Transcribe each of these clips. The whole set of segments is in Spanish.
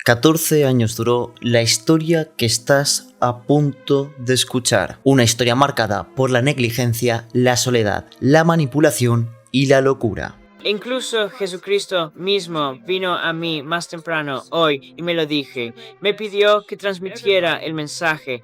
14 años duró la historia que estás a punto de escuchar. Una historia marcada por la negligencia, la soledad, la manipulación y la locura. Incluso Jesucristo mismo vino a mí más temprano hoy y me lo dije. Me pidió que transmitiera el mensaje.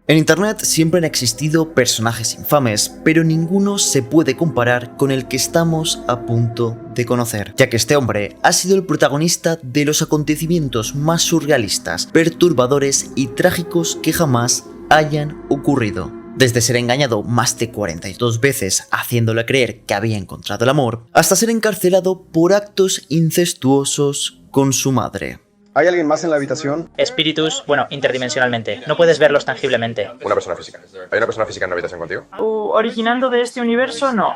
En internet siempre han existido personajes infames, pero ninguno se puede comparar con el que estamos a punto de conocer, ya que este hombre ha sido el protagonista de los acontecimientos más surrealistas, perturbadores y trágicos que jamás hayan ocurrido. Desde ser engañado más de 42 veces haciéndole creer que había encontrado el amor, hasta ser encarcelado por actos incestuosos con su madre. ¿Hay alguien más en la habitación? Espíritus, interdimensionalmente. No puedes verlos tangiblemente. Una persona física. ¿Hay una persona física en la habitación contigo? Originando de este universo, no.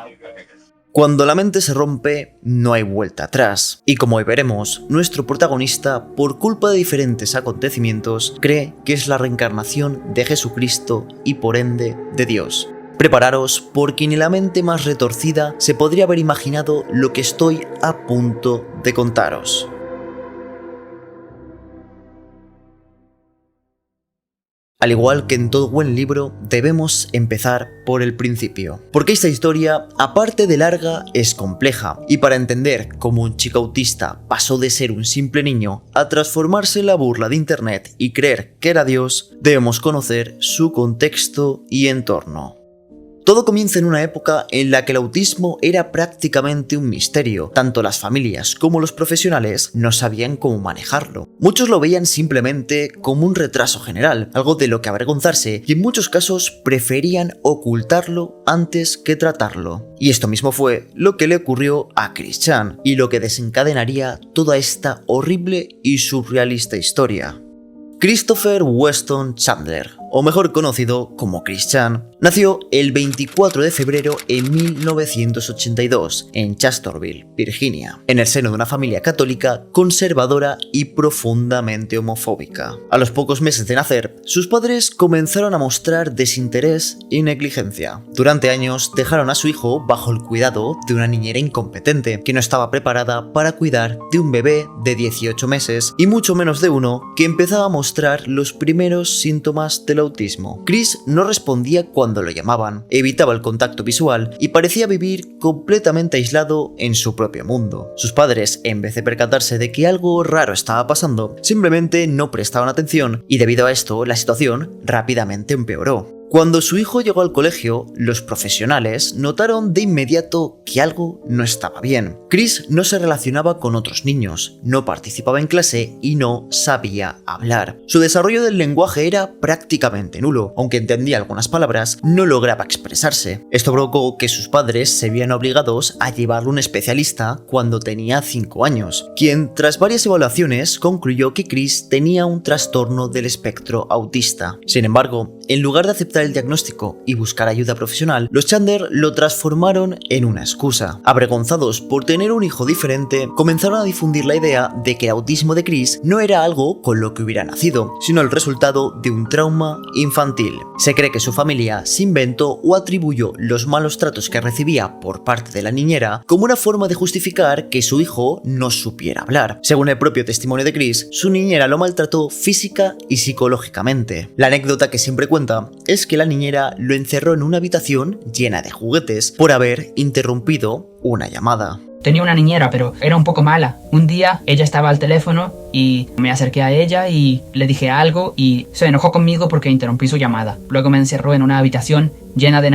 Cuando la mente se rompe, no hay vuelta atrás. Y como hoy veremos, nuestro protagonista, por culpa de diferentes acontecimientos, cree que es la reencarnación de Jesucristo y por ende de Dios. Prepararos porque ni la mente más retorcida se podría haber imaginado lo que estoy a punto de contaros. Al igual que en todo buen libro, debemos empezar por el principio. Porque esta historia, aparte de larga, es compleja. Y para entender cómo un chico autista pasó de ser un simple niño a transformarse en la burla de internet y creer que era Dios, debemos conocer su contexto y entorno. Todo comienza en una época en la que el autismo era prácticamente un misterio. Tanto las familias como los profesionales no sabían cómo manejarlo. Muchos lo veían simplemente como un retraso general, algo de lo que avergonzarse, y en muchos casos preferían ocultarlo antes que tratarlo. Y esto mismo fue lo que le ocurrió a Chris Chan, y lo que desencadenaría toda esta horrible y surrealista historia. Christopher Weston Chandler, o mejor conocido como Chris Chan, nació el 24 de febrero de 1982 en Chastorville, Virginia, en el seno de una familia católica conservadora y profundamente homofóbica. A los pocos meses de nacer, sus padres comenzaron a mostrar desinterés y negligencia. Durante años dejaron a su hijo bajo el cuidado de una niñera incompetente que no estaba preparada para cuidar de un bebé de 18 meses y mucho menos de uno que empezaba a mostrar los primeros síntomas del autismo. Chris no respondía cuando lo llamaban, evitaba el contacto visual y parecía vivir completamente aislado en su propio mundo. Sus padres, en vez de percatarse de que algo raro estaba pasando, simplemente no prestaban atención y debido a esto la situación rápidamente empeoró. Cuando su hijo llegó al colegio, los profesionales notaron de inmediato que algo no estaba bien. Chris no se relacionaba con otros niños, no participaba en clase y no sabía hablar. Su desarrollo del lenguaje era prácticamente nulo, aunque entendía algunas palabras, no lograba expresarse. Esto provocó que sus padres se vieran obligados a llevarlo a un especialista cuando tenía 5 años, quien, tras varias evaluaciones, concluyó que Chris tenía un trastorno del espectro autista. Sin embargo, en lugar de aceptar el diagnóstico y buscar ayuda profesional, los Chandler lo transformaron en una excusa. Avergonzados por tener un hijo diferente, comenzaron a difundir la idea de que el autismo de Chris no era algo con lo que hubiera nacido, sino el resultado de un trauma infantil. Se cree que su familia se inventó o atribuyó los malos tratos que recibía por parte de la niñera como una forma de justificar que su hijo no supiera hablar. Según el propio testimonio de Chris, su niñera lo maltrató física y psicológicamente. La anécdota que siempre cuenta es que la niñera lo encerró en una habitación llena de juguetes por haber interrumpido una llamada. Tenía una niñera, pero era un poco mala. Un día ella estaba al teléfono y me acerqué a ella y le dije algo y se enojó conmigo porque interrumpí su llamada. Luego me encerró en una habitación llena de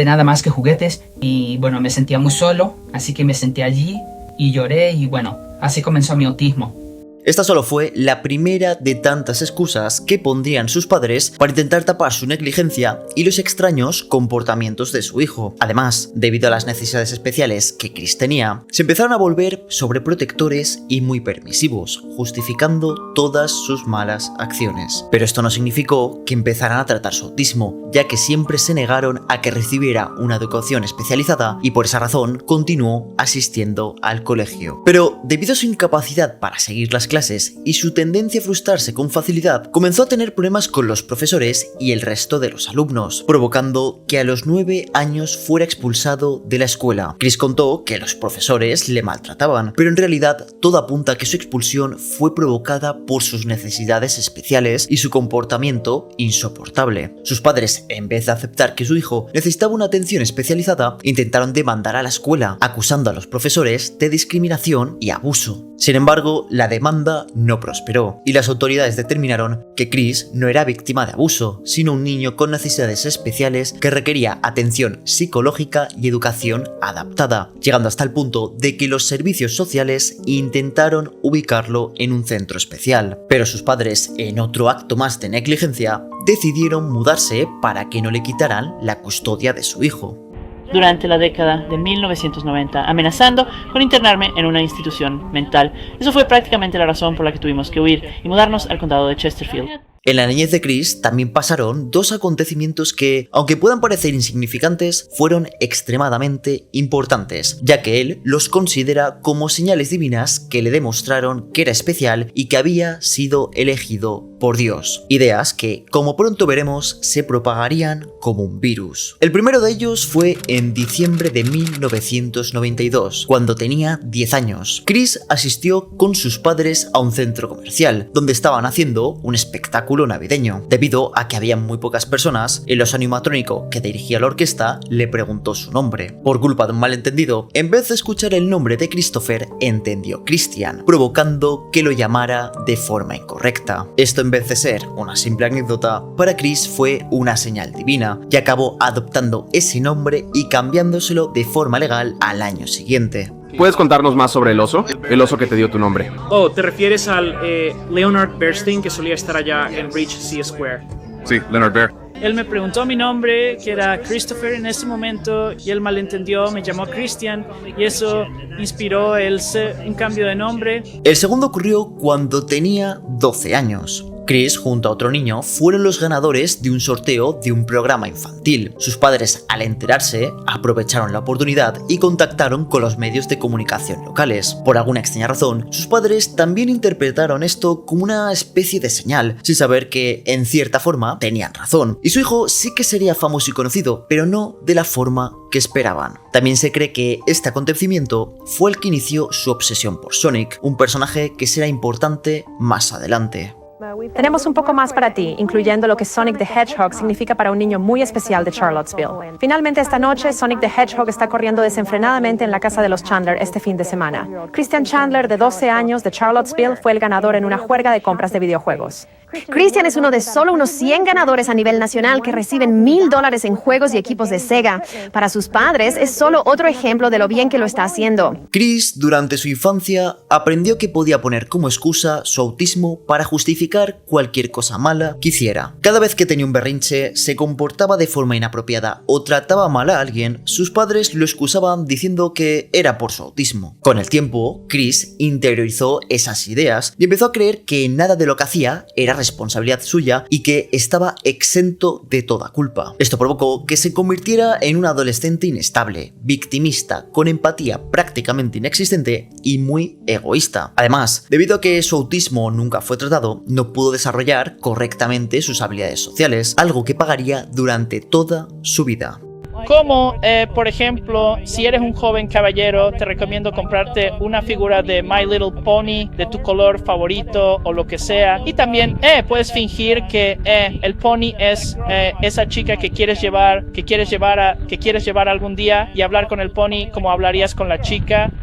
nada más que juguetes y me sentía muy solo, así que me senté allí y lloré y así comenzó mi autismo. Esta solo fue la primera de tantas excusas que pondrían sus padres para intentar tapar su negligencia y los extraños comportamientos de su hijo. Además, debido a las necesidades especiales que Chris tenía, se empezaron a volver sobreprotectores y muy permisivos, justificando todas sus malas acciones. Pero esto no significó que empezaran a tratar su autismo, ya que siempre se negaron a que recibiera una educación especializada y por esa razón continuó asistiendo al colegio. Pero debido a su incapacidad para seguir las clases, clases y su tendencia a frustrarse con facilidad, comenzó a tener problemas con los profesores y el resto de los alumnos, provocando que a los 9 años fuera expulsado de la escuela. Chris contó que los profesores le maltrataban, pero en realidad todo apunta a que su expulsión fue provocada por sus necesidades especiales y su comportamiento insoportable. Sus padres, en vez de aceptar que su hijo necesitaba una atención especializada, intentaron demandar a la escuela, acusando a los profesores de discriminación y abuso. Sin embargo, la demanda no prosperó y las autoridades determinaron que Chris no era víctima de abuso, sino un niño con necesidades especiales que requería atención psicológica y educación adaptada, llegando hasta el punto de que los servicios sociales intentaron ubicarlo en un centro especial. Pero sus padres, en otro acto más de negligencia, decidieron mudarse para que no le quitaran la custodia de su hijo. Durante la década de 1990, amenazando con internarme en una institución mental. Eso fue prácticamente la razón por la que tuvimos que huir y mudarnos al condado de Chesterfield. En la niñez de Chris también pasaron dos acontecimientos que, aunque puedan parecer insignificantes, fueron extremadamente importantes, ya que él los considera como señales divinas que le demostraron que era especial y que había sido elegido por Dios. Ideas que, como pronto veremos, se propagarían como un virus. El primero de ellos fue en diciembre de 1992, cuando tenía 10 años. Chris asistió con sus padres a un centro comercial, donde estaban haciendo un espectáculo navideño. Debido a que había muy pocas personas, el oso animatrónico que dirigía la orquesta le preguntó su nombre. Por culpa de un malentendido, en vez de escuchar el nombre de Christopher, entendió Christian, provocando que lo llamara de forma incorrecta. Esto, en vez de ser una simple anécdota, para Chris fue una señal divina y acabó adoptando ese nombre y cambiándoselo de forma legal al año siguiente. ¿Puedes contarnos más sobre el oso? El oso que te dio tu nombre. Oh, ¿te refieres al Leonard Bernstein que solía estar allá en Rich Sea Square? Sí, Leonard Bear. Él me preguntó mi nombre, que era Christopher en ese momento, y él malentendió, me llamó Christian, y eso inspiró un cambio de nombre. El segundo ocurrió cuando tenía 12 años. Chris, junto a otro niño, fueron los ganadores de un sorteo de un programa infantil. Sus padres, al enterarse, aprovecharon la oportunidad y contactaron con los medios de comunicación locales. Por alguna extraña razón, sus padres también interpretaron esto como una especie de señal, sin saber que, en cierta forma, tenían razón. Y su hijo sí que sería famoso y conocido, pero no de la forma que esperaban. También se cree que este acontecimiento fue el que inició su obsesión por Sonic, un personaje que será importante más adelante. Tenemos un poco más para ti, incluyendo lo que Sonic the Hedgehog significa para un niño muy especial de Charlottesville. Finalmente esta noche, Sonic the Hedgehog está corriendo desenfrenadamente en la casa de los Chandler este fin de semana. Christian Chandler, de 12 años, de Charlottesville, fue el ganador en una juerga de compras de videojuegos. Christian es uno de solo unos 100 ganadores a nivel nacional que reciben $1,000 en juegos y equipos de Sega. Para sus padres, es solo otro ejemplo de lo bien que lo está haciendo. Chris, durante su infancia, aprendió que podía poner como excusa su autismo para justificar cualquier cosa mala que hiciera. Cada vez que tenía un berrinche, se comportaba de forma inapropiada o trataba mal a alguien, sus padres lo excusaban diciendo que era por su autismo. Con el tiempo, Chris interiorizó esas ideas y empezó a creer que nada de lo que hacía era responsabilidad suya y que estaba exento de toda culpa. Esto provocó que se convirtiera en un adolescente inestable, victimista, con empatía prácticamente inexistente y muy egoísta. Además, debido a que su autismo nunca fue tratado, no pudo desarrollar correctamente sus habilidades sociales, algo que pagaría durante toda su vida. Como, por ejemplo, si eres un joven caballero, te recomiendo comprarte una figura de My Little Pony de tu color favorito o lo que sea. Y también puedes fingir que el pony es esa chica que quieres llevar algún día y hablar con el pony como hablarías con la chica.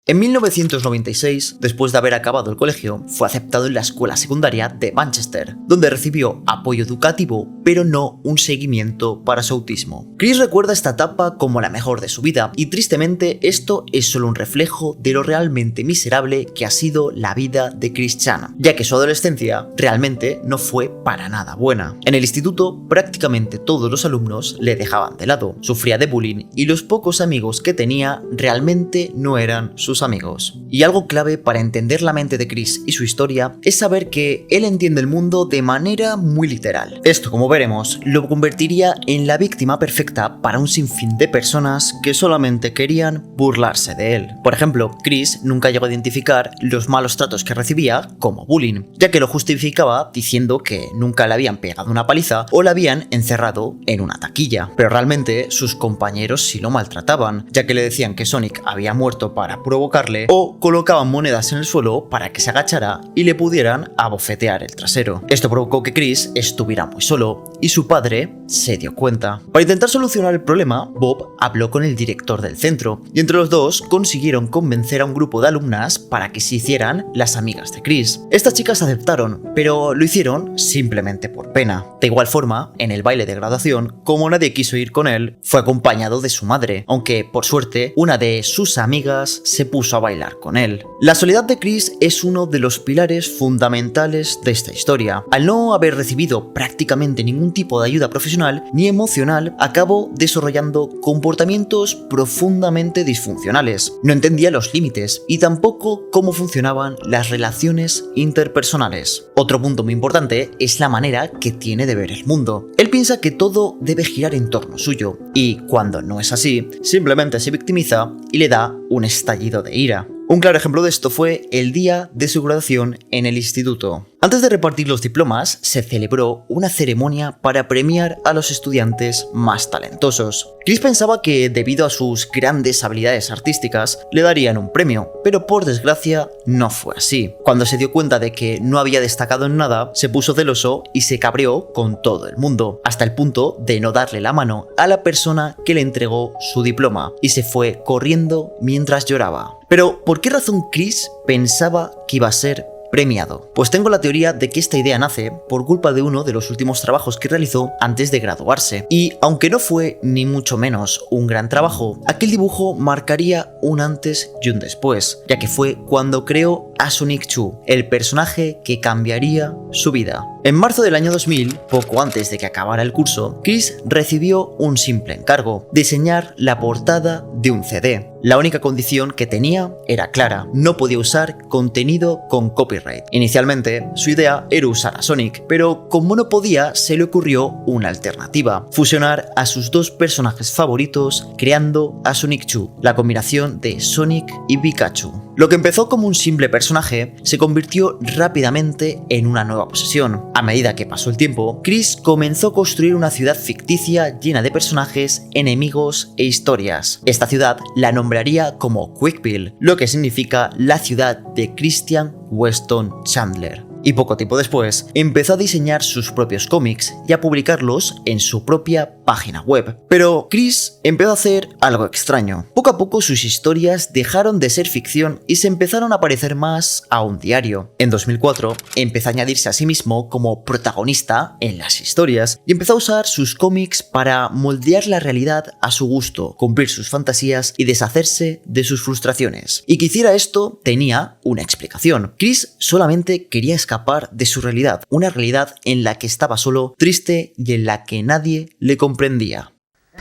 En 1996, después de haber acabado el colegio, fue aceptado en la escuela secundaria de Manchester, donde recibió apoyo educativo, pero no un seguimiento para su autismo. Chris recuerda esta etapa como la mejor de su vida, y tristemente esto es solo un reflejo de lo realmente miserable que ha sido la vida de Chris Chan, ya que su adolescencia realmente no fue para nada buena. En el instituto, prácticamente todos los alumnos le dejaban de lado, sufría de bullying y los pocos amigos que tenía realmente no eran sus sus amigos. Y algo clave para entender la mente de Chris y su historia es saber que él entiende el mundo de manera muy literal. Esto, como veremos, lo convertiría en la víctima perfecta para un sinfín de personas que solamente querían burlarse de él. Por ejemplo, Chris nunca llegó a identificar los malos tratos que recibía como bullying, ya que lo justificaba diciendo que nunca le habían pegado una paliza o le habían encerrado en una taquilla. Pero realmente sus compañeros sí lo maltrataban, ya que le decían que Sonic había muerto para provocarle o colocaban monedas en el suelo para que se agachara y le pudieran abofetear el trasero. Esto provocó que Chris estuviera muy solo y su padre se dio cuenta. Para intentar solucionar el problema, Bob habló con el director del centro y entre los dos consiguieron convencer a un grupo de alumnas para que se hicieran las amigas de Chris. Estas chicas aceptaron, pero lo hicieron simplemente por pena. De igual forma, en el baile de graduación, como nadie quiso ir con él, fue acompañado de su madre, aunque por suerte una de sus amigas se puso a bailar con él. La soledad de Chris es uno de los pilares fundamentales de esta historia. Al no haber recibido prácticamente ningún tipo de ayuda profesional ni emocional, acabó desarrollando comportamientos profundamente disfuncionales. No entendía los límites y tampoco cómo funcionaban las relaciones interpersonales. Otro punto muy importante es la manera que tiene de ver el mundo. Él piensa que todo debe girar en torno suyo y cuando no es así, simplemente se victimiza y le da un estallido de ira. Un claro ejemplo de esto fue el día de su graduación en el instituto. Antes de repartir los diplomas, se celebró una ceremonia para premiar a los estudiantes más talentosos. Chris pensaba que debido a sus grandes habilidades artísticas le darían un premio, pero por desgracia no fue así. Cuando se dio cuenta de que no había destacado en nada, se puso celoso y se cabreó con todo el mundo, hasta el punto de no darle la mano a la persona que le entregó su diploma y se fue corriendo mientras lloraba. Pero, ¿por qué razón Chris pensaba que iba a ser premiado? Pues tengo la teoría de que esta idea nace por culpa de uno de los últimos trabajos que realizó antes de graduarse. Y aunque no fue ni mucho menos un gran trabajo, aquel dibujo marcaría un antes y un después, ya que fue cuando creó a Sonic 2, el personaje que cambiaría su vida. En marzo del año 2000, poco antes de que acabara el curso, Chris recibió un simple encargo: diseñar la portada de un CD. La única condición que tenía era clara: no podía usar contenido con copyright. Inicialmente, su idea era usar a Sonic, pero como no podía, se le ocurrió una alternativa: fusionar a sus dos personajes favoritos, creando a Sonic 2, la combinación de Sonic y Pikachu. Lo que empezó como un simple personaje se convirtió rápidamente en una nueva obsesión. A medida que pasó el tiempo, Chris comenzó a construir una ciudad ficticia llena de personajes, enemigos e historias. Esta ciudad la nombraría como Quickville, lo que significa la ciudad de Christian Weston Chandler. Y poco tiempo después empezó a diseñar sus propios cómics y a publicarlos en su propia página web. Pero Chris empezó a hacer algo extraño. Poco a poco sus historias dejaron de ser ficción y se empezaron a parecer más a un diario. En 2004 empezó a añadirse a sí mismo como protagonista en las historias y empezó a usar sus cómics para moldear la realidad a su gusto, cumplir sus fantasías y deshacerse de sus frustraciones. Y que hiciera esto tenía una explicación. Chris solamente quería escapar de su realidad, una realidad en la que estaba solo, triste y en la que nadie le comprendía.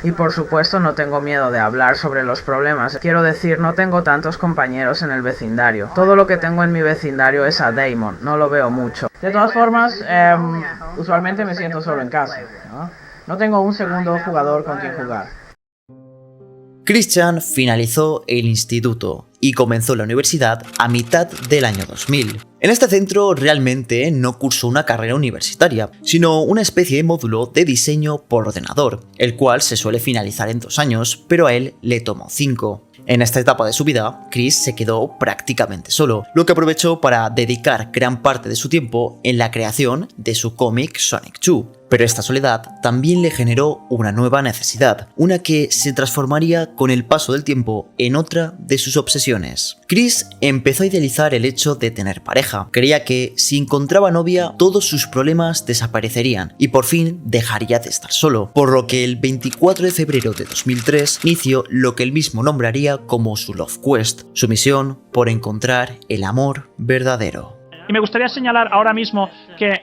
Y por supuesto no tengo miedo de hablar sobre los problemas. Quiero decir, no tengo tantos compañeros en el vecindario. Todo lo que tengo en mi vecindario es a Damon, no lo veo mucho. De todas formas, usualmente me siento solo en casa, ¿no? No tengo un segundo jugador con quien jugar. Christian finalizó el instituto y comenzó la universidad a mitad del año 2000. En este centro realmente no cursó una carrera universitaria, sino una especie de módulo de diseño por ordenador, el cual se suele finalizar en 2 años, pero a él le tomó 5. En esta etapa de su vida, Chris se quedó prácticamente solo, lo que aprovechó para dedicar gran parte de su tiempo en la creación de su cómic Sonic 2. Pero esta soledad también le generó una nueva necesidad, una que se transformaría con el paso del tiempo en otra de sus obsesiones. Chris empezó a idealizar el hecho de tener pareja. Creía que si encontraba novia, todos sus problemas desaparecerían y por fin dejaría de estar solo, por lo que el 24 de febrero de 2003 inició lo que él mismo nombraría como su Love Quest, su misión por encontrar el amor verdadero. Y me gustaría señalar ahora mismo que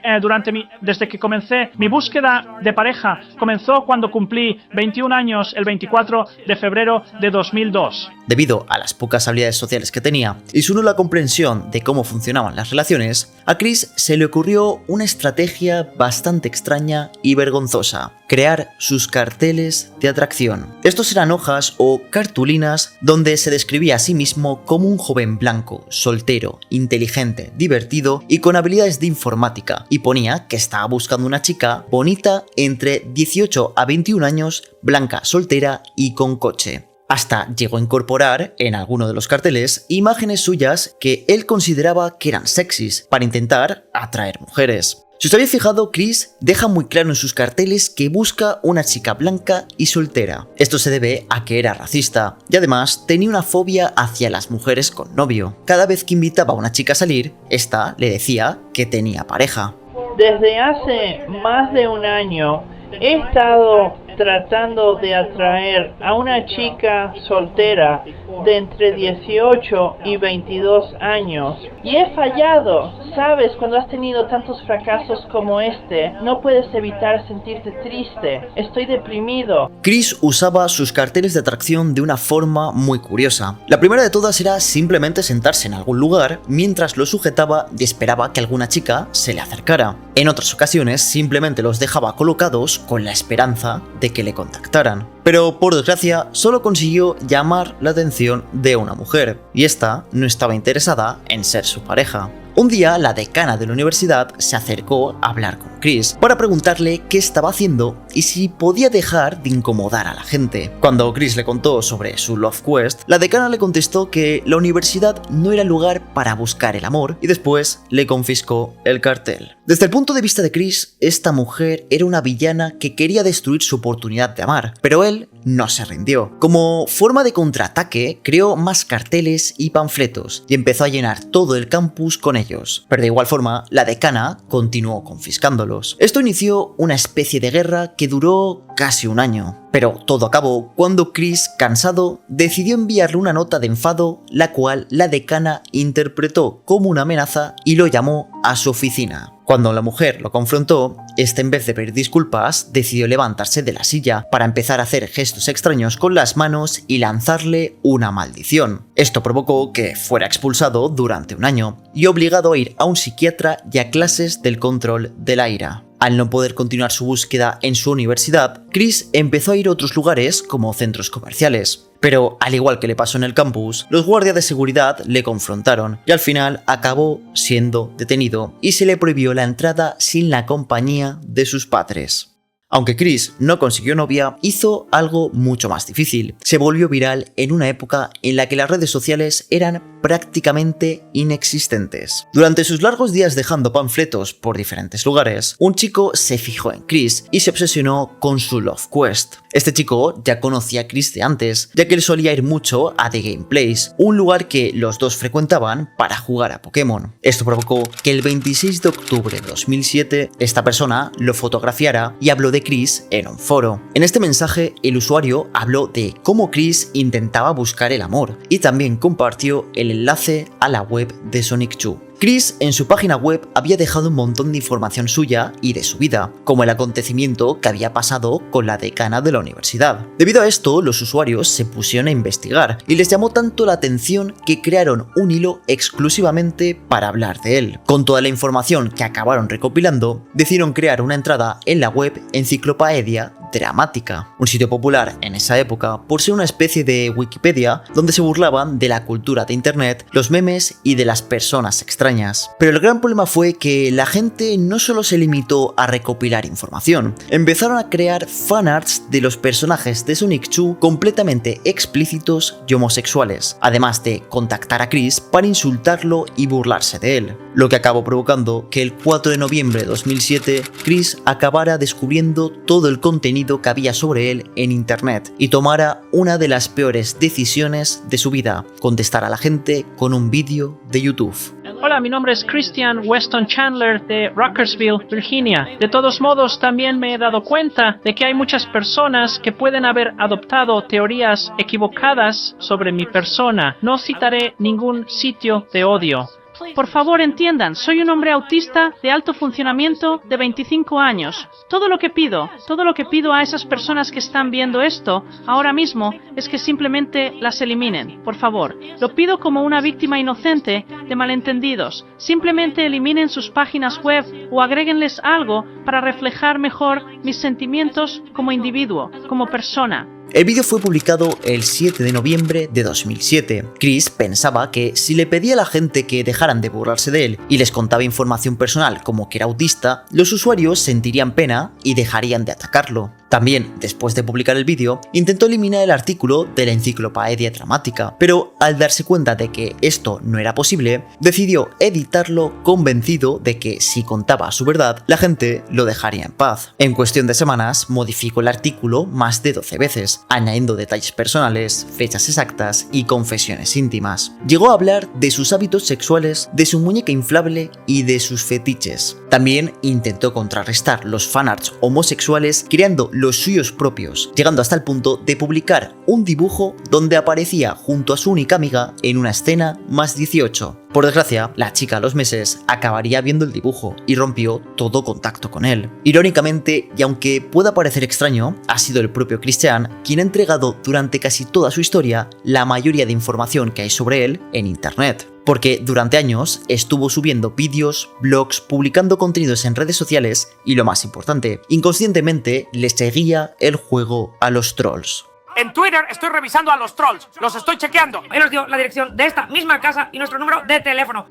desde que comencé mi búsqueda de pareja, comenzó cuando cumplí 21 años el 24 de febrero de 2002. Debido a las pocas habilidades sociales que tenía y su nula comprensión de cómo funcionaban las relaciones, a Chris se le ocurrió una estrategia bastante extraña y vergonzosa: crear sus carteles de atracción. Estos eran hojas o cartulinas donde se describía a sí mismo como un joven blanco, soltero, inteligente, divertido y con habilidades de informática, y ponía que estaba buscando una chica bonita entre 18 a 21 años, blanca, soltera y con coche. Hasta llegó a incorporar en alguno de los carteles imágenes suyas que él consideraba que eran sexys para intentar atraer mujeres. Si os habéis fijado, Chris deja muy claro en sus carteles que busca una chica blanca y soltera. Esto se debe a que era racista y además tenía una fobia hacia las mujeres con novio. Cada vez que invitaba a una chica a salir, esta le decía que tenía pareja. Desde hace más de un año he estado tratando de atraer a una chica soltera de entre 18 y 22 años y he fallado. Sabes, cuando has tenido tantos fracasos como este, no puedes evitar sentirte triste. Estoy deprimido. Chris usaba sus carteles de atracción de una forma muy curiosa. La primera de todas era simplemente sentarse en algún lugar mientras lo sujetaba y esperaba que alguna chica se le acercara. En otras ocasiones simplemente los dejaba colocados con la esperanza de que le contactaran. Pero por desgracia solo consiguió llamar la atención de una mujer, y esta no estaba interesada en ser su pareja. Un día la decana de la universidad se acercó a hablar con Chris para preguntarle qué estaba haciendo y si podía dejar de incomodar a la gente. Cuando Chris le contó sobre su Love Quest, la decana le contestó que la universidad no era el lugar para buscar el amor y después le confiscó el cartel. Desde el punto de vista de Chris, esta mujer era una villana que quería destruir su oportunidad de amar, pero él no se rindió. Como forma de contraataque, creó más carteles y panfletos y empezó a llenar todo el campus con ellos. Pero de igual forma, la decana continuó confiscándolos. Esto inició una especie de guerra que duró casi un año. Pero todo acabó cuando Chris, cansado, decidió enviarle una nota de enfado, la cual la decana interpretó como una amenaza y lo llamó a su oficina. Cuando la mujer lo confrontó, este, en vez de pedir disculpas, decidió levantarse de la silla para empezar a hacer gestos extraños con las manos y lanzarle una maldición. Esto provocó que fuera expulsado durante un año y obligado a ir a un psiquiatra y a clases del control de la ira. Al no poder continuar su búsqueda en su universidad, Chris empezó a ir a otros lugares como centros comerciales. Pero, al igual que le pasó en el campus, los guardias de seguridad le confrontaron y al final acabó siendo detenido y se le prohibió la entrada sin la compañía de sus padres. Aunque Chris no consiguió novia, hizo algo mucho más difícil. Se volvió viral en una época en la que las redes sociales eran prácticamente inexistentes. Durante sus largos días dejando panfletos por diferentes lugares, un chico se fijó en Chris y se obsesionó con su Love Quest. Este chico ya conocía a Chris de antes, ya que él solía ir mucho a The Game Place, un lugar que los dos frecuentaban para jugar a Pokémon. Esto provocó que el 26 de octubre de 2007 esta persona lo fotografiara y habló de Chris en un foro. En este mensaje el usuario habló de cómo Chris intentaba buscar el amor y también compartió el enlace a la web de Sonic 2. Chris en su página web había dejado un montón de información suya y de su vida, como el acontecimiento que había pasado con la decana de la universidad. Debido a esto, los usuarios se pusieron a investigar y les llamó tanto la atención que crearon un hilo exclusivamente para hablar de él. Con toda la información que acabaron recopilando, decidieron crear una entrada en la web Enciclopedia Dramática, un sitio popular en esa época por ser una especie de Wikipedia donde se burlaban de la cultura de internet, los memes y de las personas extrañas. Pero el gran problema fue que la gente no solo se limitó a recopilar información, empezaron a crear fanarts de los personajes de Sonic 2 completamente explícitos y homosexuales, además de contactar a Chris para insultarlo y burlarse de él, lo que acabó provocando que el 4 de noviembre de 2007 Chris acabara descubriendo todo el contenido que había sobre él en internet y tomara una de las peores decisiones de su vida: contestar a la gente con un vídeo de YouTube. Hola, mi nombre es Christian Weston Chandler de Rockersville, Virginia. De todos modos, también me he dado cuenta de que hay muchas personas que pueden haber adoptado teorías equivocadas sobre mi persona. No citaré ningún sitio de odio. Por favor, entiendan, soy un hombre autista de alto funcionamiento de 25 años. Todo lo que pido a esas personas que están viendo esto ahora mismo es que simplemente las eliminen. Por favor, lo pido como una víctima inocente de malentendidos. Simplemente eliminen sus páginas web o agréguenles algo para reflejar mejor mis sentimientos como individuo, como persona. El vídeo fue publicado el 7 de noviembre de 2007. Chris pensaba que si le pedía a la gente que dejaran de burlarse de él y les contaba información personal como que era autista, los usuarios sentirían pena y dejarían de atacarlo. También, después de publicar el vídeo, intentó eliminar el artículo de la enciclopedia dramática, pero al darse cuenta de que esto no era posible, decidió editarlo convencido de que si contaba su verdad, la gente lo dejaría en paz. En cuestión de semanas, modificó el artículo más de 12 veces, añadiendo detalles personales, fechas exactas y confesiones íntimas. Llegó a hablar de sus hábitos sexuales, de su muñeca inflable y de sus fetiches. También intentó contrarrestar los fanarts homosexuales creando los suyos propios, llegando hasta el punto de publicar un dibujo donde aparecía junto a su única amiga en una escena más 18. Por desgracia, la chica a los meses acabaría viendo el dibujo y rompió todo contacto con él. Irónicamente, y aunque pueda parecer extraño, ha sido el propio Christian quien ha entregado durante casi toda su historia la mayoría de información que hay sobre él en internet. Porque durante años estuvo subiendo vídeos, blogs, publicando contenidos en redes sociales y lo más importante, inconscientemente les seguía el juego a los trolls. En Twitter estoy revisando a los trolls, los estoy chequeando. Él nos dio la dirección de esta misma casa y nuestro número de teléfono.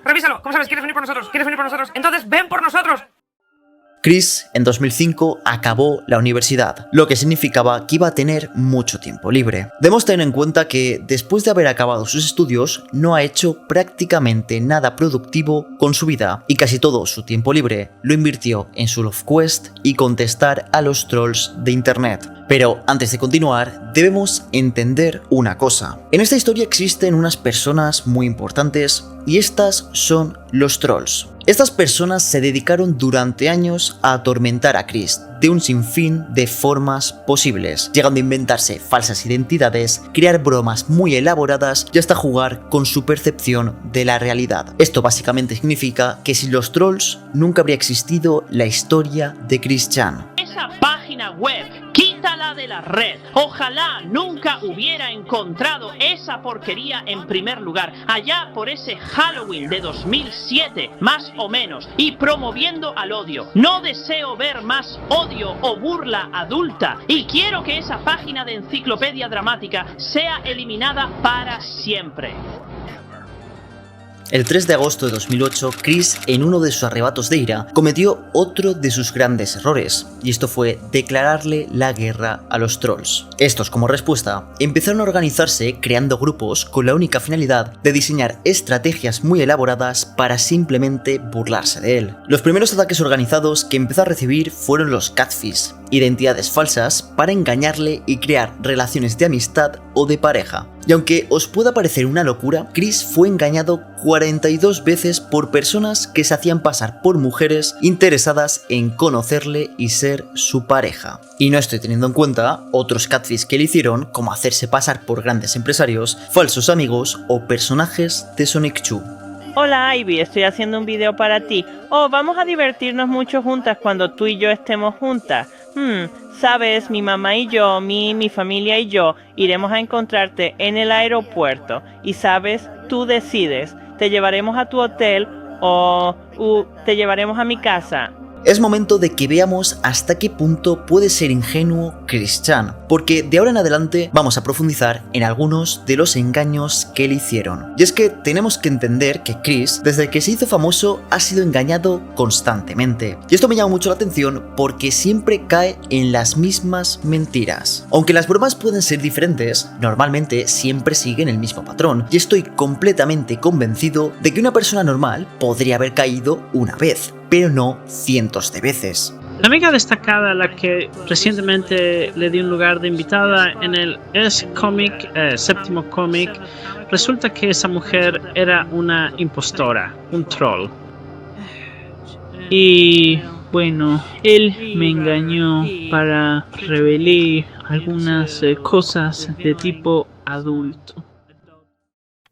Revísalo, ¿cómo sabes? ¿Quieres venir por nosotros? ¿Quieres venir por nosotros? Entonces ven por nosotros. Chris en 2005 acabó la universidad, lo que significaba que iba a tener mucho tiempo libre. Debemos tener en cuenta que después de haber acabado sus estudios no ha hecho prácticamente nada productivo con su vida y casi todo su tiempo libre lo invirtió en su Love Quest y contestar a los trolls de internet. Pero antes de continuar, debemos entender una cosa. En esta historia existen unas personas muy importantes y estas son los trolls. Estas personas se dedicaron durante años a atormentar a Chris de un sinfín de formas posibles, llegando a inventarse falsas identidades, crear bromas muy elaboradas y hasta jugar con su percepción de la realidad. Esto básicamente significa que sin los trolls nunca habría existido la historia de Chris Chan. Esa página web, quítala de la red. Ojalá nunca hubiera encontrado esa porquería en primer lugar, allá por ese Halloween de 2007, más o menos, y promoviendo al odio. No deseo ver más odio o burla adulta y quiero que esa página de enciclopedia dramática sea eliminada para siempre. El 3 de agosto de 2008, Chris, en uno de sus arrebatos de ira, cometió otro de sus grandes errores, y esto fue declararle la guerra a los trolls. Estos, como respuesta, empezaron a organizarse creando grupos con la única finalidad de diseñar estrategias muy elaboradas para simplemente burlarse de él. Los primeros ataques organizados que empezó a recibir fueron los catfish, identidades falsas para engañarle y crear relaciones de amistad o de pareja. Y aunque os pueda parecer una locura, Chris fue engañado 42 veces por personas que se hacían pasar por mujeres interesadas en conocerle y ser su pareja. Y no estoy teniendo en cuenta otros catfish que le hicieron, como hacerse pasar por grandes empresarios, falsos amigos o personajes de Sonic 2. Hola Ivy, estoy haciendo un video para ti. Oh, vamos a divertirnos mucho juntas cuando tú y yo estemos juntas. Sabes, mi mamá y yo, mi familia y yo, iremos a encontrarte en el aeropuerto. Y sabes, tú decides, te llevaremos a tu hotel o te llevaremos a mi casa. Es momento de que veamos hasta qué punto puede ser ingenuo Chris Chan, porque de ahora en adelante vamos a profundizar en algunos de los engaños que le hicieron. Y es que tenemos que entender que Chris, desde que se hizo famoso, ha sido engañado constantemente. Y esto me llama mucho la atención porque siempre cae en las mismas mentiras. Aunque las bromas pueden ser diferentes, normalmente siempre siguen el mismo patrón, y estoy completamente convencido de que una persona normal podría haber caído una vez, pero no cientos de veces. La amiga destacada a la que recientemente le di un lugar de invitada en el S-Comic, séptimo cómic, resulta que esa mujer era una impostora, un troll. Y bueno, él me engañó para revelar algunas cosas de tipo adulto.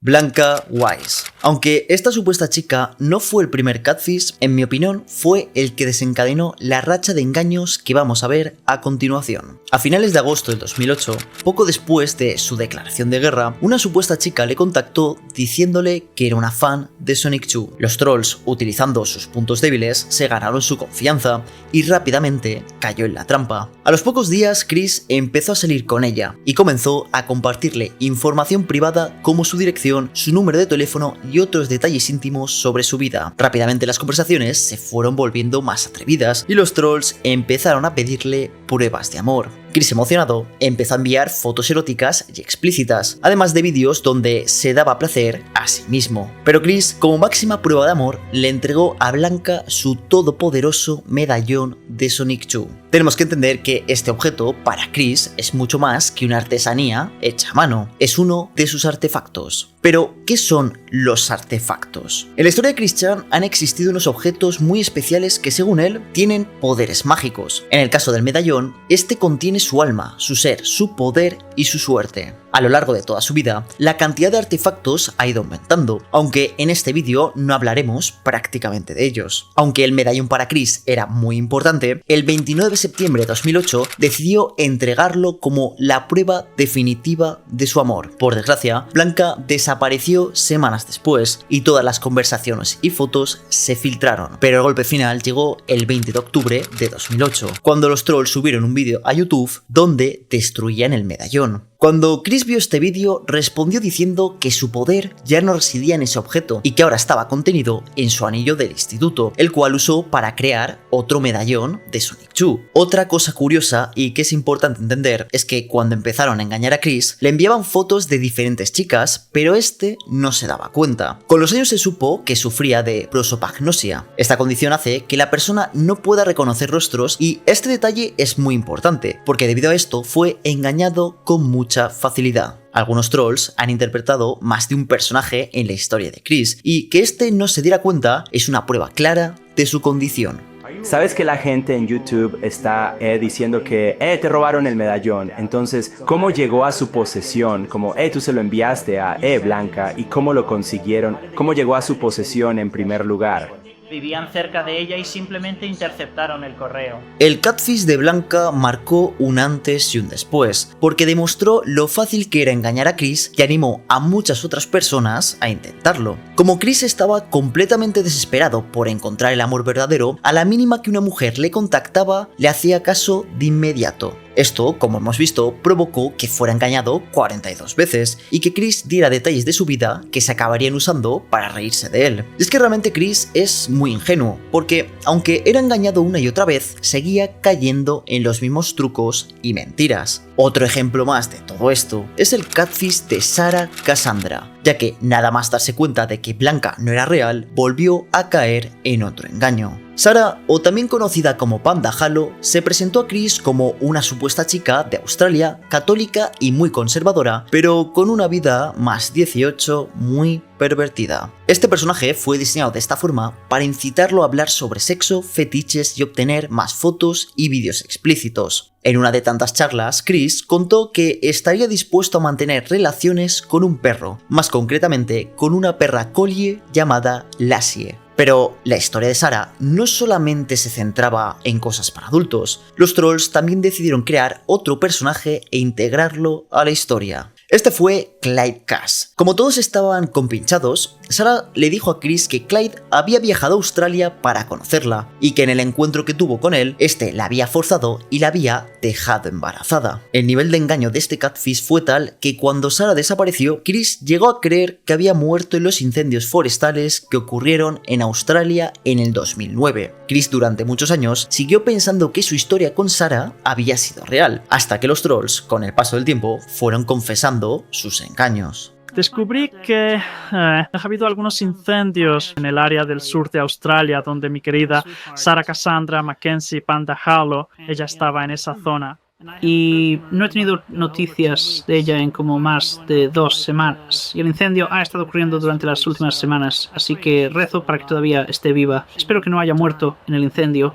Blanca Wise. Aunque esta supuesta chica no fue el primer catfish, en mi opinión fue el que desencadenó la racha de engaños que vamos a ver a continuación. A finales de agosto del 2008, poco después de su declaración de guerra, una supuesta chica le contactó diciéndole que era una fan de Sonic 2. Los trolls, utilizando sus puntos débiles, se ganaron su confianza y rápidamente cayó en la trampa. A los pocos días, Chris empezó a salir con ella y comenzó a compartirle información privada como su dirección, su número de teléfono y otros detalles íntimos sobre su vida. Rápidamente las conversaciones se fueron volviendo más atrevidas y los trolls empezaron a pedirle pruebas de amor. Chris, emocionado, empezó a enviar fotos eróticas y explícitas, además de vídeos donde se daba placer a sí mismo. Pero Chris, como máxima prueba de amor, le entregó a Blanca su todopoderoso medallón de Sonic 2. Tenemos que entender que este objeto, para Chris, es mucho más que una artesanía hecha a mano. Es uno de sus artefactos. Pero, ¿qué son los artefactos? En la historia de Chris Chan han existido unos objetos muy especiales que, según él, tienen poderes mágicos. En el caso del medallón, este contiene su alma, su ser, su poder y su suerte. A lo largo de toda su vida, la cantidad de artefactos ha ido aumentando, aunque en este vídeo no hablaremos prácticamente de ellos. Aunque el medallón para Chris era muy importante, el 29 de septiembre de 2008 decidió entregarlo como la prueba definitiva de su amor. Por desgracia, Blanca desapareció semanas después y todas las conversaciones y fotos se filtraron. Pero el golpe final llegó el 20 de octubre de 2008, cuando los trolls subieron un vídeo a YouTube donde destruían el medallón. Cuando Chris vio este vídeo, respondió diciendo que su poder ya no residía en ese objeto y que ahora estaba contenido en su anillo del instituto, el cual usó para crear otro medallón de Sonic 2. Otra cosa curiosa y que es importante entender es que cuando empezaron a engañar a Chris, le enviaban fotos de diferentes chicas, pero este no se daba cuenta. Con los años se supo que sufría de prosopagnosia. Esta condición hace que la persona no pueda reconocer rostros y este detalle es muy importante, porque debido a esto fue engañado con mucha facilidad. Algunos trolls han interpretado más de un personaje en la historia de Chris, y que este no se diera cuenta es una prueba clara de su condición. Sabes que la gente en YouTube está diciendo que te robaron el medallón. Entonces, ¿cómo llegó a su posesión? Como, tú se lo enviaste a Blanca. ¿Y cómo lo consiguieron? ¿Cómo llegó a su posesión en primer lugar? Vivían cerca de ella y simplemente interceptaron el correo. El catfish de Blanca marcó un antes y un después, porque demostró lo fácil que era engañar a Chris y animó a muchas otras personas a intentarlo. Como Chris estaba completamente desesperado por encontrar el amor verdadero, a la mínima que una mujer le contactaba, le hacía caso de inmediato. Esto, como hemos visto, provocó que fuera engañado 42 veces y que Chris diera detalles de su vida que se acabarían usando para reírse de él. Y es que realmente Chris es muy ingenuo, porque aunque era engañado una y otra vez, seguía cayendo en los mismos trucos y mentiras. Otro ejemplo más de todo esto es el catfish de Sarah Cassandra, ya que nada más darse cuenta de que Blanca no era real, volvió a caer en otro engaño. Sarah, o también conocida como Panda Halo, se presentó a Chris como una supuesta chica de Australia, católica y muy conservadora, pero con una vida más 18 muy pervertida. Este personaje fue diseñado de esta forma para incitarlo a hablar sobre sexo, fetiches y obtener más fotos y vídeos explícitos. En una de tantas charlas, Chris contó que estaría dispuesto a mantener relaciones con un perro, más concretamente con una perra collie llamada Lassie. Pero la historia de Sarah no solamente se centraba en cosas para adultos, los trolls también decidieron crear otro personaje e integrarlo a la historia. Este fue Clyde Cass. Como todos estaban compinchados, Sarah le dijo a Chris que Clyde había viajado a Australia para conocerla y que en el encuentro que tuvo con él, este la había forzado y la había dejado embarazada. El nivel de engaño de este catfish fue tal que cuando Sarah desapareció, Chris llegó a creer que había muerto en los incendios forestales que ocurrieron en Australia en el 2009. Chris durante muchos años siguió pensando que su historia con Sarah había sido real, hasta que los trolls, con el paso del tiempo, fueron confesando sus engaños. Descubrí que ha habido algunos incendios en el área del sur de Australia donde mi querida Sarah Cassandra Mackenzie Panda Halo, ella estaba en esa zona. Y no he tenido noticias de ella en como más de 2 semanas. Y el incendio ha estado ocurriendo durante las últimas semanas, así que rezo para que todavía esté viva. Espero que no haya muerto en el incendio.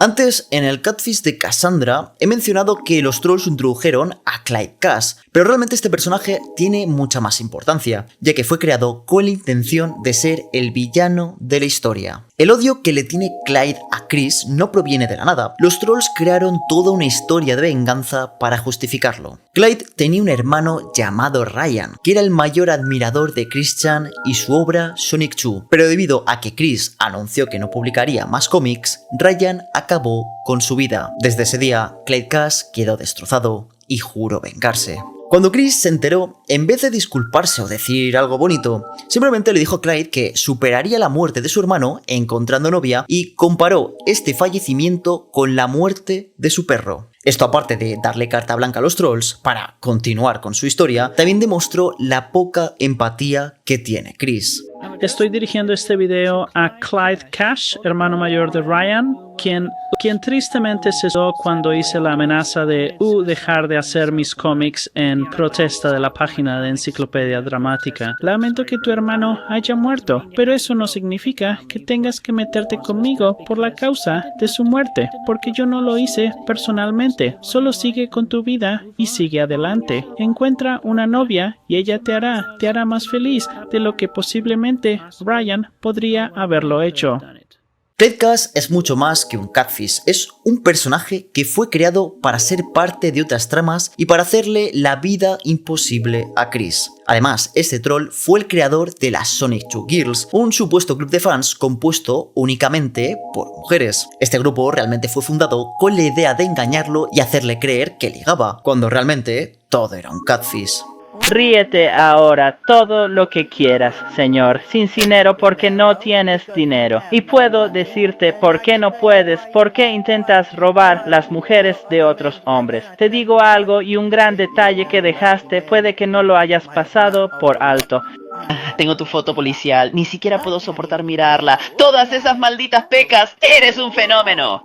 Antes, en el catfish de Cassandra, he mencionado que los trolls introdujeron a Clyde Cass, pero realmente este personaje tiene mucha más importancia, ya que fue creado con la intención de ser el villano de la historia. El odio que le tiene Clyde a Chris no proviene de la nada. Los trolls crearon toda una historia de venganza para justificarlo. Clyde tenía un hermano llamado Ryan, que era el mayor admirador de Christian y su obra Sonic 2, pero debido a que Chris anunció que no publicaría más cómics, Ryan acabó con su vida. Desde ese día, Clyde Cass quedó destrozado y juró vengarse. Cuando Chris se enteró, en vez de disculparse o decir algo bonito, simplemente le dijo a Clyde que superaría la muerte de su hermano encontrando novia y comparó este fallecimiento con la muerte de su perro. Esto, aparte de darle carta blanca a los trolls para continuar con su historia, también demostró la poca empatía que tiene Chris. Estoy dirigiendo este video a Clyde Cash, hermano mayor de Ryan, quien tristemente cesó cuando hice la amenaza de dejar de hacer mis cómics en protesta de la página de Enciclopedia Dramática. Lamento que tu hermano haya muerto, pero eso no significa que tengas que meterte conmigo por la causa de su muerte, porque yo no lo hice personalmente. Solo sigue con tu vida y sigue adelante. Encuentra una novia y ella te hará más feliz de lo que posiblemente Ryan podría haberlo hecho. Clyde Cass es mucho más que un catfish, es un personaje que fue creado para ser parte de otras tramas y para hacerle la vida imposible a Chris. Además, este troll fue el creador de las Sonic 2 Girls, un supuesto club de fans compuesto únicamente por mujeres. Este grupo realmente fue fundado con la idea de engañarlo y hacerle creer que ligaba, cuando realmente todo era un catfish. Ríete ahora todo lo que quieras, señor Cincinero, porque no tienes dinero. Y puedo decirte por qué no puedes, por qué intentas robar las mujeres de otros hombres. Te digo algo y un gran detalle que dejaste, puede que no lo hayas pasado por alto. Tengo tu foto policial, ni siquiera puedo soportar mirarla. Todas esas malditas pecas, eres un fenómeno.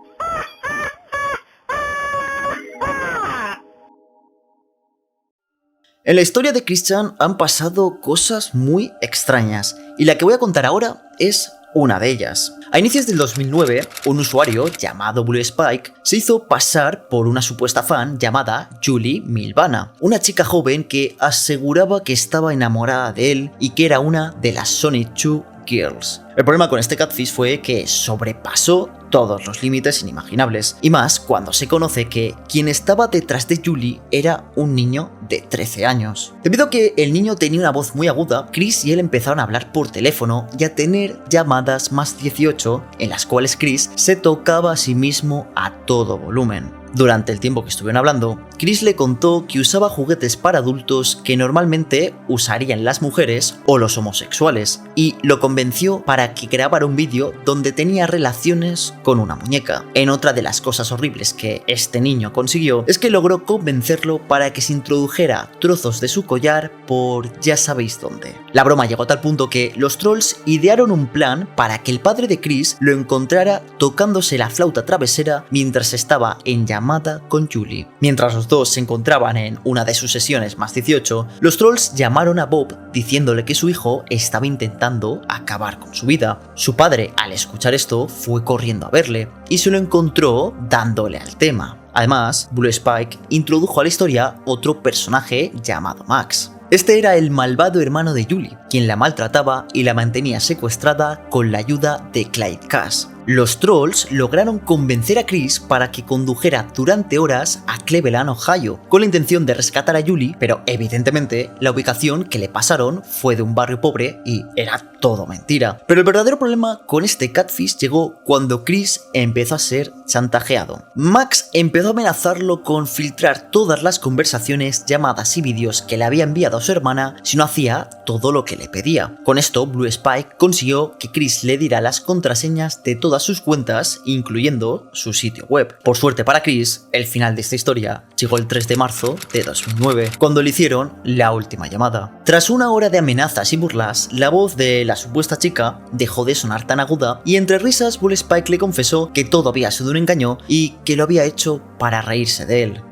En la historia de Christian han pasado cosas muy extrañas, y la que voy a contar ahora es una de ellas. A inicios del 2009, un usuario llamado Blue Spike se hizo pasar por una supuesta fan llamada Julie Milvana, una chica joven que aseguraba que estaba enamorada de él y que era una de las Sonic 2 Girls. El problema con este catfish fue que sobrepasó todos los límites inimaginables, y más cuando se conoce que quien estaba detrás de Julie era un niño de 13 años. Debido a que el niño tenía una voz muy aguda, Chris y él empezaron a hablar por teléfono y a tener llamadas más 18 en las cuales Chris se tocaba a sí mismo a todo volumen. Durante el tiempo que estuvieron hablando, Chris le contó que usaba juguetes para adultos que normalmente usarían las mujeres o los homosexuales, y lo convenció para que grabara un vídeo donde tenía relaciones con una muñeca. En otra de las cosas horribles que este niño consiguió es que logró convencerlo para que se introdujera trozos de su collar por ya sabéis dónde. La broma llegó a tal punto que los trolls idearon un plan para que el padre de Chris lo encontrara tocándose la flauta travesera mientras estaba en llamada con Julie. Mientras los dos se encontraban en una de sus sesiones más 18, los trolls llamaron a Bob diciéndole que su hijo estaba intentando acabar con su vida. Su padre, al escuchar esto, fue corriendo a verle y se lo encontró dándole al tema. Además, Blue Spike introdujo a la historia otro personaje llamado Max. Este era el malvado hermano de Julie, quien la maltrataba y la mantenía secuestrada con la ayuda de Clyde Cass. Los trolls lograron convencer a Chris para que condujera durante horas a Cleveland, Ohio, con la intención de rescatar a Julie, pero evidentemente la ubicación que le pasaron fue de un barrio pobre y era todo mentira. Pero el verdadero problema con este catfish llegó cuando Chris empezó a ser chantajeado. Max empezó a amenazarlo con filtrar todas las conversaciones, llamadas y vídeos que le había enviado a su hermana si no hacía todo lo que le pedía. Con esto, Blue Spike consiguió que Chris le diera las contraseñas de todas sus cuentas, incluyendo su sitio web. Por suerte para Chris, el final de esta historia llegó el 3 de marzo de 2009, cuando le hicieron la última llamada. Tras una hora de amenazas y burlas, la voz de la supuesta chica dejó de sonar tan aguda y entre risas Blue Spike le confesó que todo había sido un engaño y que lo había hecho para reírse de él.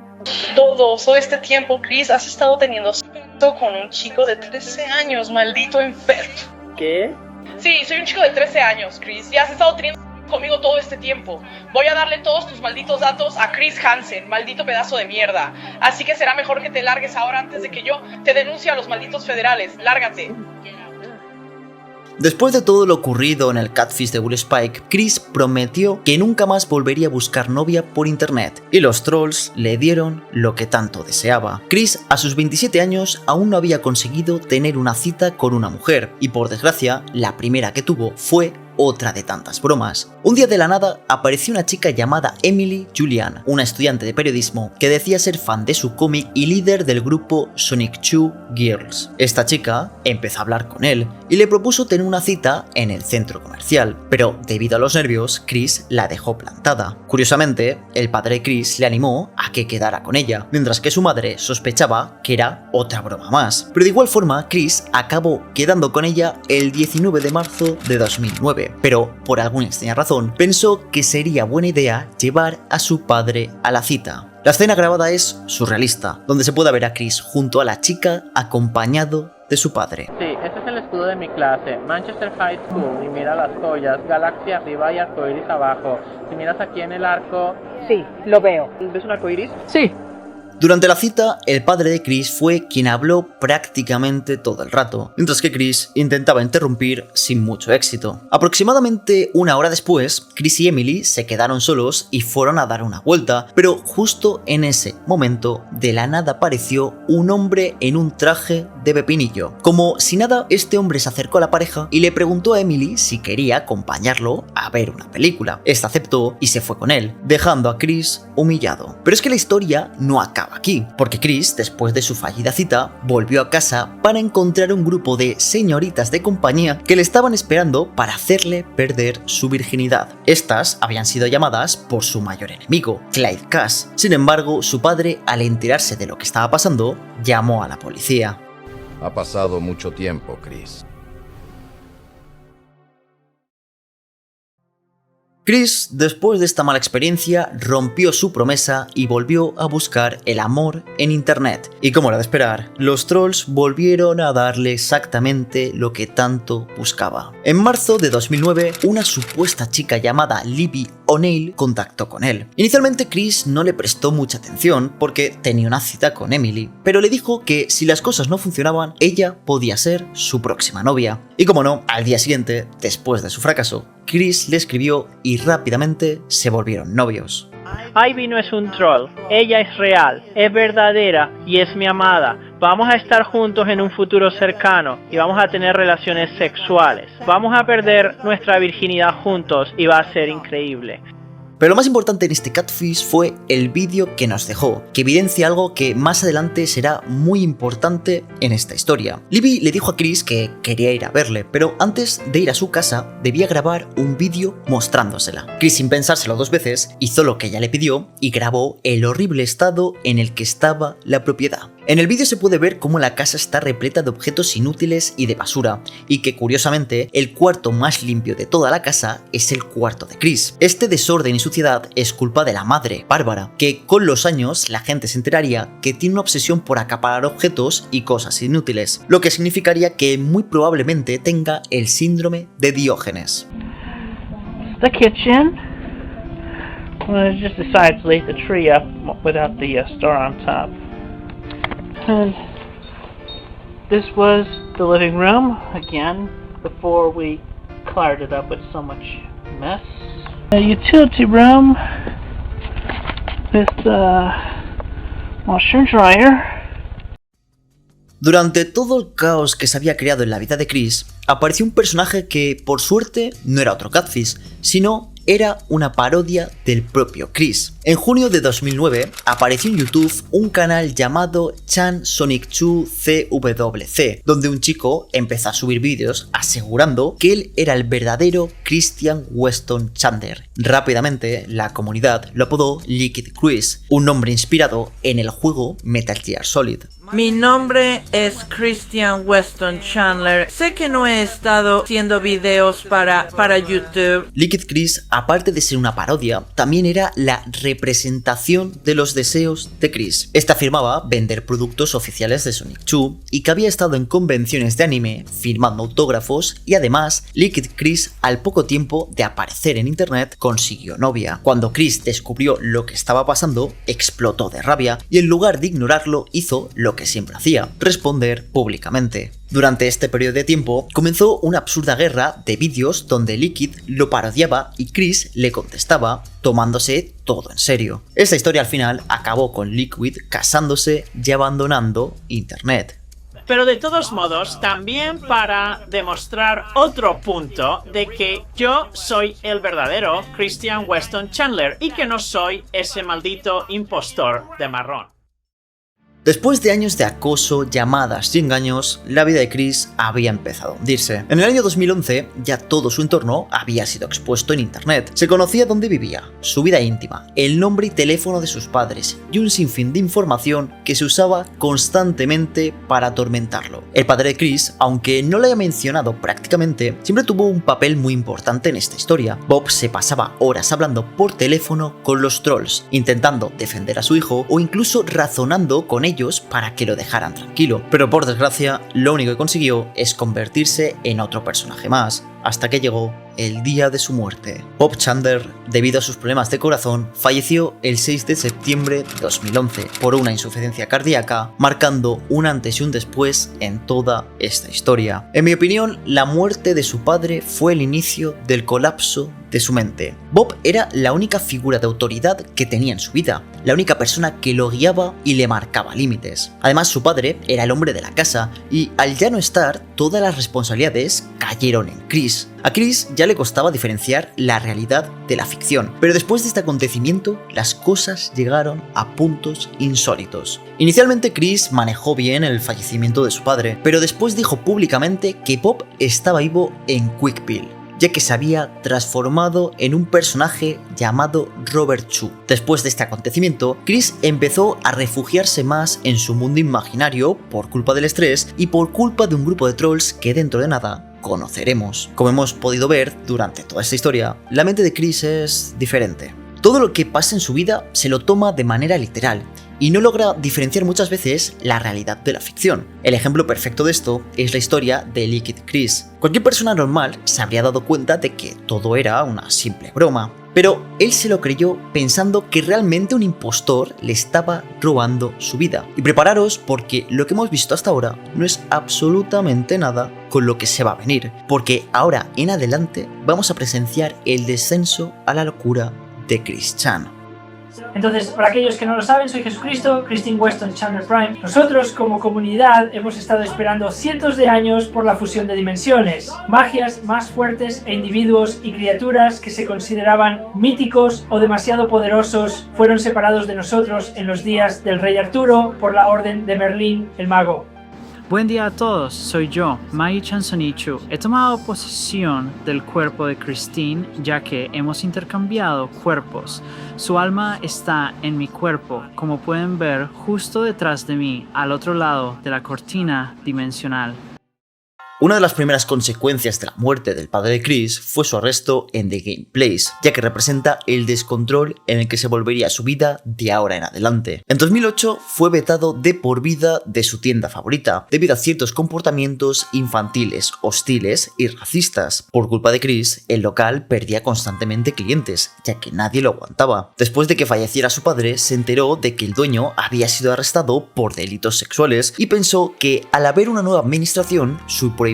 Todo este tiempo, Chris, has estado teniendo sexo con un chico de 13 años, maldito enfermo. ¿Qué? Sí, soy un chico de 13 años, Chris, y has estado teniendo conmigo todo este tiempo. Voy a darle todos tus malditos datos a Chris Hansen, maldito pedazo de mierda. Así que será mejor que te largues ahora antes de que yo te denuncie a los malditos federales. Lárgate. Después de todo lo ocurrido en el catfish de Will Spike, Chris prometió que nunca más volvería a buscar novia por internet, y los trolls le dieron lo que tanto deseaba. Chris, a sus 27 años, aún no había conseguido tener una cita con una mujer, y por desgracia, la primera que tuvo fue otra de tantas bromas. Un día de la nada apareció una chica llamada Emily Julian, una estudiante de periodismo que decía ser fan de su cómic y líder del grupo Sonic 2 Girls. Esta chica empezó a hablar con él y le propuso tener una cita en el centro comercial, pero debido a los nervios, Chris la dejó plantada. Curiosamente, el padre de Chris le animó a que quedara con ella, mientras que su madre sospechaba que era otra broma más. Pero de igual forma, Chris acabó quedando con ella el 19 de marzo de 2009. Pero, por alguna extraña razón, pensó que sería buena idea llevar a su padre a la cita. La escena grabada es surrealista, donde se puede ver a Chris junto a la chica acompañado de su padre. Sí, este es el escudo de mi clase, Manchester High School, y mira las joyas, galaxia arriba y arcoiris abajo. Si miras aquí en el arco... Sí, lo veo. ¿Ves un arcoiris? Sí. Durante la cita, el padre de Chris fue quien habló prácticamente todo el rato, mientras que Chris intentaba interrumpir sin mucho éxito. Aproximadamente una hora después, Chris y Emily se quedaron solos y fueron a dar una vuelta, pero justo en ese momento, de la nada apareció un hombre en un traje de pepinillo. Como si nada, este hombre se acercó a la pareja y le preguntó a Emily si quería acompañarlo a ver una película. Esta aceptó y se fue con él, dejando a Chris humillado. Pero es que la historia no acaba aquí, porque Chris, después de su fallida cita, volvió a casa para encontrar un grupo de señoritas de compañía que le estaban esperando para hacerle perder su virginidad. Estas habían sido llamadas por su mayor enemigo, Clyde Cass. Sin embargo, su padre, al enterarse de lo que estaba pasando, llamó a la policía. Ha pasado mucho tiempo, Chris. Chris, después de esta mala experiencia, rompió su promesa y volvió a buscar el amor en internet. Y como era de esperar, los trolls volvieron a darle exactamente lo que tanto buscaba. En marzo de 2009, una supuesta chica llamada Libby O'Neill contactó con él. Inicialmente Chris no le prestó mucha atención porque tenía una cita con Emily, pero le dijo que si las cosas no funcionaban, ella podía ser su próxima novia. Y como no, al día siguiente, después de su fracaso, Chris le escribió y rápidamente se volvieron novios. Ivy no es un troll, ella es real, es verdadera y es mi amada. Vamos a estar juntos en un futuro cercano y vamos a tener relaciones sexuales. Vamos a perder nuestra virginidad juntos y va a ser increíble. Pero lo más importante en este catfish fue el vídeo que nos dejó, que evidencia algo que más adelante será muy importante en esta historia. Libby le dijo a Chris que quería ir a verle, pero antes de ir a su casa debía grabar un vídeo mostrándosela. Chris, sin pensárselo dos veces, hizo lo que ella le pidió y grabó el horrible estado en el que estaba la propiedad. En el vídeo se puede ver cómo la casa está repleta de objetos inútiles y de basura, y que curiosamente el cuarto más limpio de toda la casa es el cuarto de Chris. Este desorden y suciedad es culpa de la madre, Bárbara, que con los años la gente se enteraría que tiene una obsesión por acaparar objetos y cosas inútiles, lo que significaría que muy probablemente tenga el síndrome de Diógenes. The kitchen. Well, I just decided to leave the tree up without the star on top. And this was the living room, again, before we cluttered it up with so much mess. A utility room with washer and dryer. Durante todo el caos que se había creado en la vida de Chris, apareció un personaje que, por suerte, no era otro catfish, sino era una parodia del propio Chris. En junio de 2009 apareció en YouTube un canal llamado Chan Sonic 2 CWC, donde un chico empezó a subir vídeos asegurando que él era el verdadero Christian Weston Chandler. Rápidamente la comunidad lo apodó Liquid Chris, un nombre inspirado en el juego Metal Gear Solid. Mi nombre es Christian Weston Chandler. Sé que no he estado haciendo videos para YouTube. Liquid Chris, aparte de ser una parodia, también era la representación de los deseos de Chris. Esta afirmaba vender productos oficiales de Sonic 2 y que había estado en convenciones de anime firmando autógrafos, y además Liquid Chris, al poco tiempo de aparecer en internet, consiguió novia. Cuando Chris descubrió lo que estaba pasando, explotó de rabia y en lugar de ignorarlo hizo lo que siempre hacía: responder públicamente. Durante este periodo de tiempo comenzó una absurda guerra de vídeos donde Liquid lo parodiaba y Chris le contestaba, tomándose todo en serio. Esta historia al final acabó con Liquid casándose y abandonando internet. Pero de todos modos, también para demostrar otro punto de que yo soy el verdadero Christian Weston Chandler y que no soy ese maldito impostor de marrón. Después de años de acoso, llamadas y engaños, la vida de Chris había empezado a hundirse. En el año 2011, ya todo su entorno había sido expuesto en internet. Se conocía dónde vivía, su vida íntima, el nombre y teléfono de sus padres y un sinfín de información que se usaba constantemente para atormentarlo. El padre de Chris, aunque no lo haya mencionado prácticamente, siempre tuvo un papel muy importante en esta historia. Bob se pasaba horas hablando por teléfono con los trolls, intentando defender a su hijo o incluso razonando con ellos para que lo dejaran tranquilo, pero por desgracia lo único que consiguió es convertirse en otro personaje más, hasta que llegó el día de su muerte. Bob Chandler, debido a sus problemas de corazón, falleció el 6 de septiembre de 2011 por una insuficiencia cardíaca, marcando un antes y un después en toda esta historia. En mi opinión, la muerte de su padre fue el inicio del colapso de su mente. Bob era la única figura de autoridad que tenía en su vida, la única persona que lo guiaba y le marcaba límites. Además, su padre era el hombre de la casa y al ya no estar, todas las responsabilidades cayeron en Chris. A Chris ya le costaba diferenciar la realidad de la ficción, pero después de este acontecimiento, las cosas llegaron a puntos insólitos. Inicialmente Chris manejó bien el fallecimiento de su padre, pero después dijo públicamente que Bob estaba vivo en Quickpill, ya que se había transformado en un personaje llamado Robert Chu. Después de este acontecimiento, Chris empezó a refugiarse más en su mundo imaginario por culpa del estrés y por culpa de un grupo de trolls que dentro de nada conoceremos. Como hemos podido ver durante toda esta historia, la mente de Chris es diferente. Todo lo que pasa en su vida se lo toma de manera literal y no logra diferenciar muchas veces la realidad de la ficción. El ejemplo perfecto de esto es la historia de Liquid Chris. Cualquier persona normal se habría dado cuenta de que todo era una simple broma, pero él se lo creyó pensando que realmente un impostor le estaba robando su vida. Y prepararos porque lo que hemos visto hasta ahora no es absolutamente nada con lo que se va a venir, porque ahora en adelante vamos a presenciar el descenso a la locura de Chris Chan. Entonces, para aquellos que no lo saben, soy Jesucristo, Christian Weston Chandler Prime. Nosotros, como comunidad, hemos estado esperando cientos de años por la fusión de dimensiones, magias más fuertes e individuos y criaturas que se consideraban míticos o demasiado poderosos fueron separados de nosotros en los días del rey Arturo por la orden de Merlín el mago. Buen día a todos, soy yo, Mai-chan Sonichu. He tomado posesión del cuerpo de Christine ya que hemos intercambiado cuerpos. Su alma está en mi cuerpo, como pueden ver justo detrás de mí, al otro lado de la cortina dimensional. Una de las primeras consecuencias de la muerte del padre de Chris fue su arresto en The Game Place, ya que representa el descontrol en el que se volvería su vida de ahora en adelante. En 2008 fue vetado de por vida de su tienda favorita, debido a ciertos comportamientos infantiles, hostiles y racistas. Por culpa de Chris, el local perdía constantemente clientes, ya que nadie lo aguantaba. Después de que falleciera su padre, se enteró de que el dueño había sido arrestado por delitos sexuales y pensó que al haber una nueva administración, su prohibición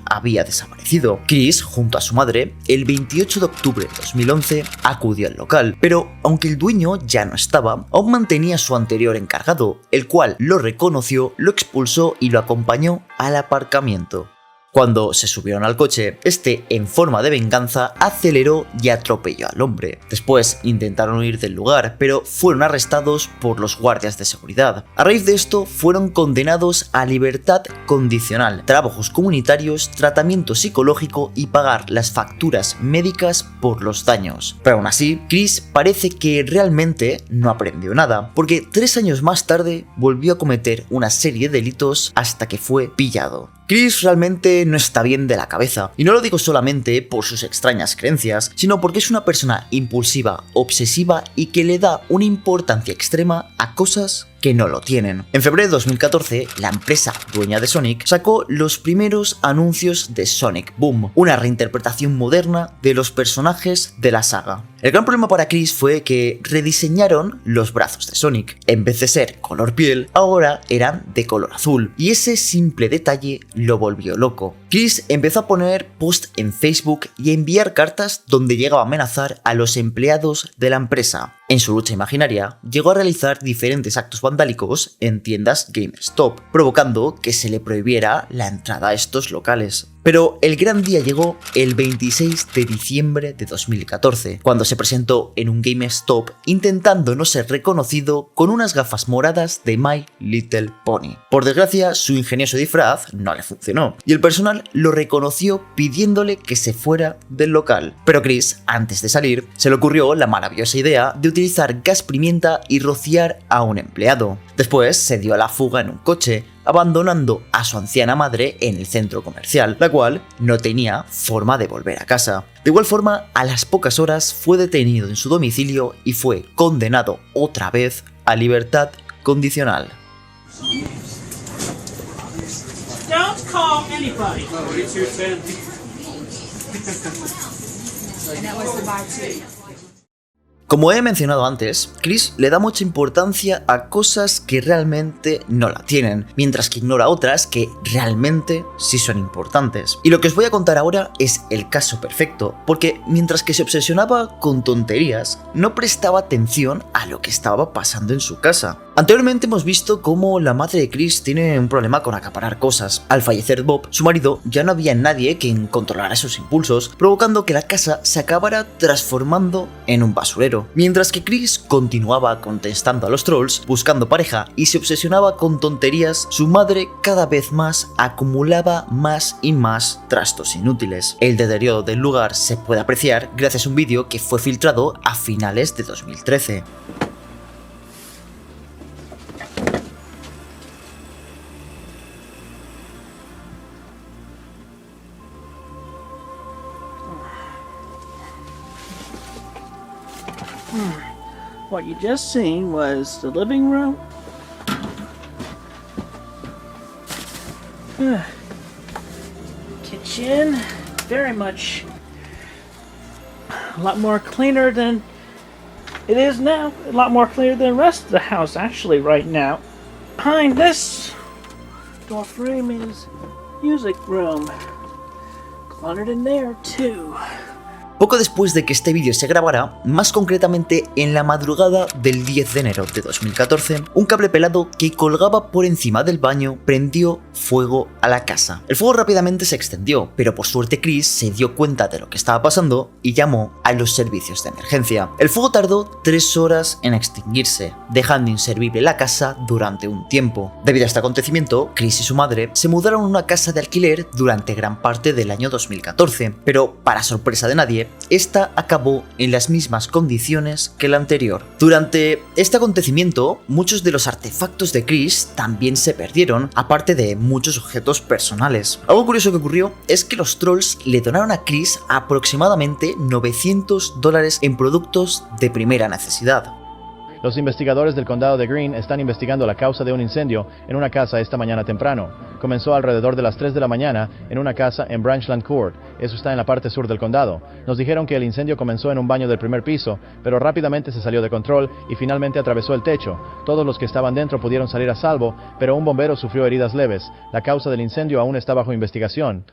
había desaparecido. Chris, junto a su madre, el 28 de octubre de 2011 acudió al local, pero aunque el dueño ya no estaba, aún mantenía a su anterior encargado, el cual lo reconoció, lo expulsó y lo acompañó al aparcamiento. Cuando se subieron al coche, este, en forma de venganza, aceleró y atropelló al hombre. Después intentaron huir del lugar, pero fueron arrestados por los guardias de seguridad. A raíz de esto, fueron condenados a libertad condicional, trabajos comunitarios, tratamiento psicológico y pagar las facturas médicas por los daños. Pero aún así, Chris parece que realmente no aprendió nada, porque 3 años más tarde volvió a cometer una serie de delitos hasta que fue pillado. Chris realmente no está bien de la cabeza, y no lo digo solamente por sus extrañas creencias, sino porque es una persona impulsiva, obsesiva y que le da una importancia extrema a cosas que no lo tienen. En febrero de 2014, la empresa dueña de Sonic sacó los primeros anuncios de Sonic Boom, una reinterpretación moderna de los personajes de la saga. El gran problema para Chris fue que rediseñaron los brazos de Sonic. En vez de ser color piel, ahora eran de color azul, y ese simple detalle lo volvió loco. Chris empezó a poner posts en Facebook y a enviar cartas donde llegaba a amenazar a los empleados de la empresa. En su lucha imaginaria, llegó a realizar diferentes actos vandálicos en tiendas GameStop, provocando que se le prohibiera la entrada a estos locales. Pero el gran día llegó el 26 de diciembre de 2014, cuando se presentó en un GameStop intentando no ser reconocido con unas gafas moradas de My Little Pony. Por desgracia, su ingenioso disfraz no le funcionó, y el personal lo reconoció pidiéndole que se fuera del local. Pero Chris, antes de salir, se le ocurrió la maravillosa idea de utilizar gas pimienta y rociar a un empleado. Después se dio a la fuga en un coche, abandonando a su anciana madre en el centro comercial, la cual no tenía forma de volver a casa. De igual forma, a las pocas horas fue detenido en su domicilio y fue condenado otra vez a libertad condicional. Don't call anybody. Como he mencionado antes, Chris le da mucha importancia a cosas que realmente no la tienen, mientras que ignora otras que realmente sí son importantes. Y lo que os voy a contar ahora es el caso perfecto, porque mientras que se obsesionaba con tonterías, no prestaba atención a lo que estaba pasando en su casa. Anteriormente hemos visto cómo la madre de Chris tiene un problema con acaparar cosas. Al fallecer Bob, su marido, ya no había nadie quien controlara sus impulsos, provocando que la casa se acabara transformando en un basurero. Mientras que Chris continuaba contestando a los trolls, buscando pareja y se obsesionaba con tonterías, su madre cada vez más acumulaba más y más trastos inútiles. El deterioro del lugar se puede apreciar gracias a un vídeo que fue filtrado a finales de 2013. What you just seen was the living room. Kitchen, very much a lot more cleaner than it is now. A lot more cleaner than the rest of the house actually right now. Behind this door frame is music room. Cluttered in there too. Poco después de que este vídeo se grabara, más concretamente en la madrugada del 10 de enero de 2014, un cable pelado que colgaba por encima del baño prendió fuego a la casa. El fuego rápidamente se extendió, pero por suerte Chris se dio cuenta de lo que estaba pasando y llamó a los servicios de emergencia. El fuego tardó 3 horas en extinguirse, dejando inservible la casa durante un tiempo. Debido a este acontecimiento, Chris y su madre se mudaron a una casa de alquiler durante gran parte del año 2014, pero para sorpresa de nadie, esta acabó en las mismas condiciones que la anterior. Durante este acontecimiento, muchos de los artefactos de Chris también se perdieron, aparte de muchos objetos personales. Algo curioso que ocurrió es que los trolls le donaron a Chris aproximadamente $900 en productos de primera necesidad. Los investigadores del condado de Greene están investigando la causa de un incendio en una casa esta mañana temprano. Comenzó alrededor de las 3 de la mañana en una casa en Branchland Court. Eso está en la parte sur del condado. Nos dijeron que el incendio comenzó en un baño del primer piso, pero rápidamente se salió de control y finalmente atravesó el techo. Todos los que estaban dentro pudieron salir a salvo, pero un bombero sufrió heridas leves. La causa del incendio aún está bajo investigación.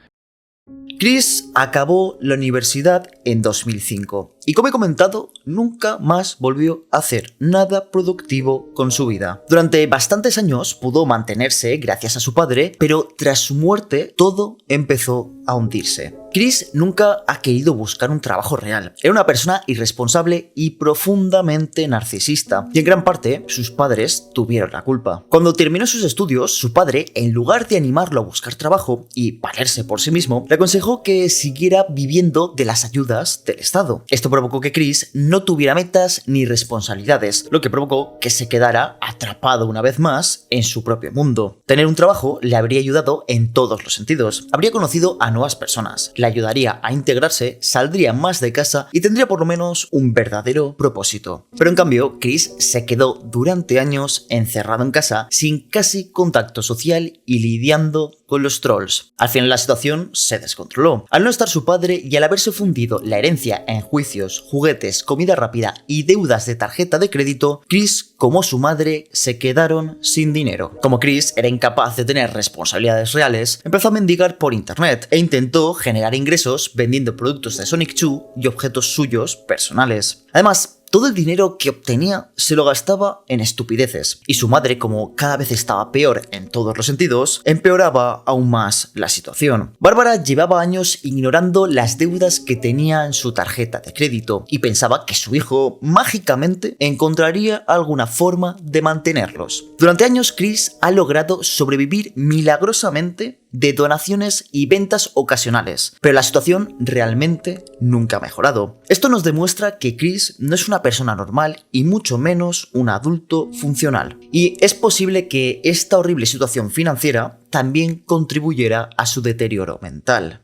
Chris acabó la universidad en 2005 y, como he comentado, nunca más volvió a hacer nada productivo con su vida. Durante bastantes años pudo mantenerse gracias a su padre, pero tras su muerte todo empezó a hundirse. Chris nunca ha querido buscar un trabajo real. Era una persona irresponsable y profundamente narcisista, y en gran parte sus padres tuvieron la culpa. Cuando terminó sus estudios, su padre, en lugar de animarlo a buscar trabajo y valerse por sí mismo, le aconsejó que siguiera viviendo de las ayudas del Estado. Esto provocó que Chris no tuviera metas ni responsabilidades, lo que provocó que se quedara atrapado una vez más en su propio mundo. Tener un trabajo le habría ayudado en todos los sentidos. Habría conocido a nuevas personas, le ayudaría a integrarse, saldría más de casa y tendría por lo menos un verdadero propósito. Pero en cambio, Chris se quedó durante años encerrado en casa sin casi contacto social y lidiando con los trolls. Al final la situación se descontroló. Al no estar su padre y al haberse fundido la herencia en juicios, juguetes, comida rápida y deudas de tarjeta de crédito, Chris como su madre se quedaron sin dinero. Como Chris era incapaz de tener responsabilidades reales, empezó a mendigar por internet e intentó generar ingresos vendiendo productos de Sonic 2 y objetos suyos personales. Además, todo el dinero que obtenía se lo gastaba en estupideces, y su madre, como cada vez estaba peor en todos los sentidos, empeoraba aún más la situación. Bárbara llevaba años ignorando las deudas que tenía en su tarjeta de crédito y pensaba que su hijo mágicamente encontraría alguna forma de mantenerlos. Durante años, Chris ha logrado sobrevivir milagrosamente de donaciones y ventas ocasionales, pero la situación realmente nunca ha mejorado. Esto nos demuestra que Chris no es una persona normal y mucho menos un adulto funcional. Y es posible que esta horrible situación financiera también contribuyera a su deterioro mental.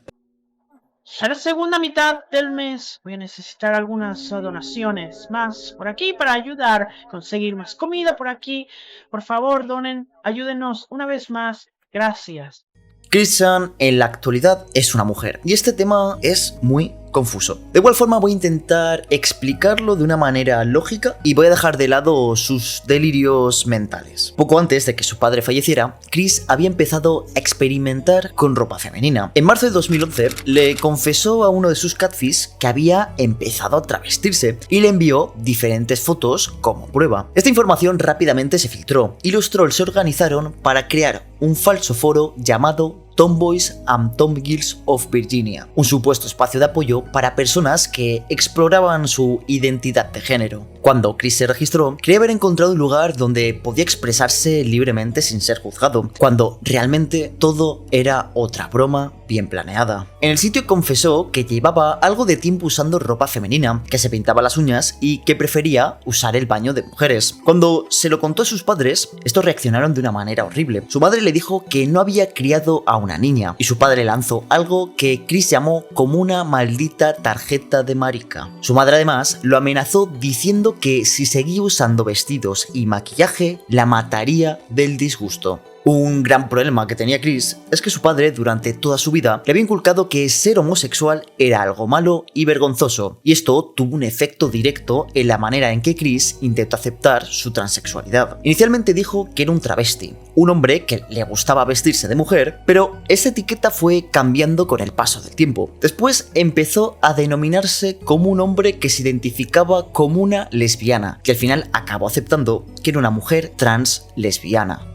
A la segunda mitad del mes voy a necesitar algunas donaciones más por aquí para ayudar a conseguir más comida por aquí. Por favor, donen, ayúdenos una vez más. Gracias. Christian en la actualidad es una mujer y este tema es muy confuso. De igual forma voy a intentar explicarlo de una manera lógica y voy a dejar de lado sus delirios mentales. Poco antes de que su padre falleciera, Chris había empezado a experimentar con ropa femenina. En marzo de 2011 le confesó a uno de sus catfish que había empezado a travestirse y le envió diferentes fotos como prueba. Esta información rápidamente se filtró y los trolls se organizaron para crear un falso foro llamado Tomboys and Tomgirls of Virginia, un supuesto espacio de apoyo para personas que exploraban su identidad de género. Cuando Chris se registró, creía haber encontrado un lugar donde podía expresarse libremente sin ser juzgado, cuando realmente todo era otra broma bien planeada. En el sitio confesó que llevaba algo de tiempo usando ropa femenina, que se pintaba las uñas y que prefería usar el baño de mujeres. Cuando se lo contó a sus padres, estos reaccionaron de una manera horrible. Su madre le dijo que no había criado a una niña y su padre lanzó algo que Chris llamó como una maldita tarjeta de marica. Su madre además lo amenazó diciendo que si seguía usando vestidos y maquillaje la mataría del disgusto. Un gran problema que tenía Chris es que su padre durante toda su vida le había inculcado que ser homosexual era algo malo y vergonzoso, y esto tuvo un efecto directo en la manera en que Chris intentó aceptar su transexualidad. Inicialmente dijo que era un travesti, un hombre que le gustaba vestirse de mujer, pero esa etiqueta fue cambiando con el paso del tiempo. Después empezó a denominarse como un hombre que se identificaba como una lesbiana, que al final acabó aceptando que era una mujer trans lesbiana.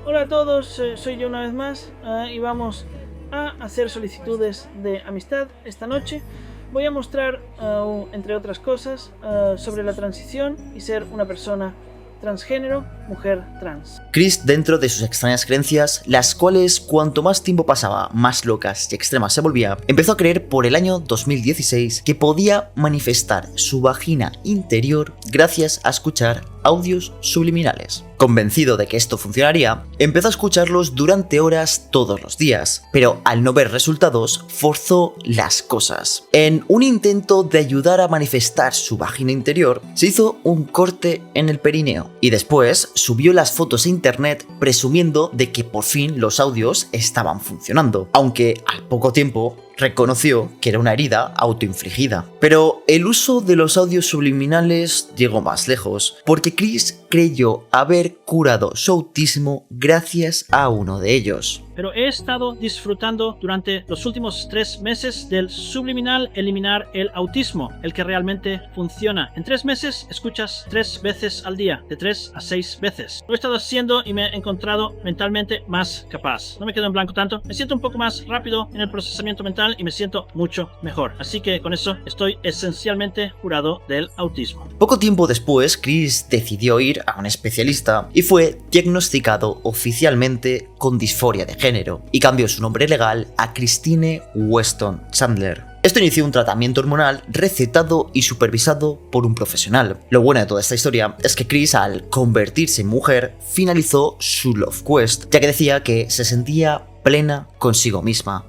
Hola a todos, soy yo una vez más y vamos a hacer solicitudes de amistad esta noche. Voy a mostrar, entre otras cosas, sobre la transición y ser una persona transgénero, mujer trans. Chris, dentro de sus extrañas creencias, las cuales cuanto más tiempo pasaba, más locas y extremas se volvía, empezó a creer por el año 2016 que podía manifestar su vagina interior gracias a escuchar audios subliminales. Convencido de que esto funcionaría, empezó a escucharlos durante horas todos los días, pero al no ver resultados, forzó las cosas. En un intento de ayudar a manifestar su vagina interior, se hizo un corte en el perineo y después subió las fotos a internet presumiendo de que por fin los audios estaban funcionando, aunque al poco tiempo reconoció que era una herida autoinfligida. Pero el uso de los audios subliminales llegó más lejos, porque Chris creyó haber curado su autismo gracias a uno de ellos. pero he estado disfrutando durante los últimos 3 meses del subliminal eliminar el autismo, el que realmente funciona. En 3 meses escuchas 3 veces al día, de 3 a 6 veces. Lo he estado haciendo y me he encontrado mentalmente más capaz. No me quedo en blanco tanto, me siento un poco más rápido en el procesamiento mental y me siento mucho mejor. Así que con eso estoy esencialmente curado del autismo. Poco tiempo después, Chris decidió ir a un especialista y fue diagnosticado oficialmente con disforia de género y cambió su nombre legal a Christine Weston Chandler. Esto inició un tratamiento hormonal recetado y supervisado por un profesional. Lo bueno de toda esta historia es que Chris, al convertirse en mujer, finalizó su Love Quest, ya que decía que se sentía plena consigo misma.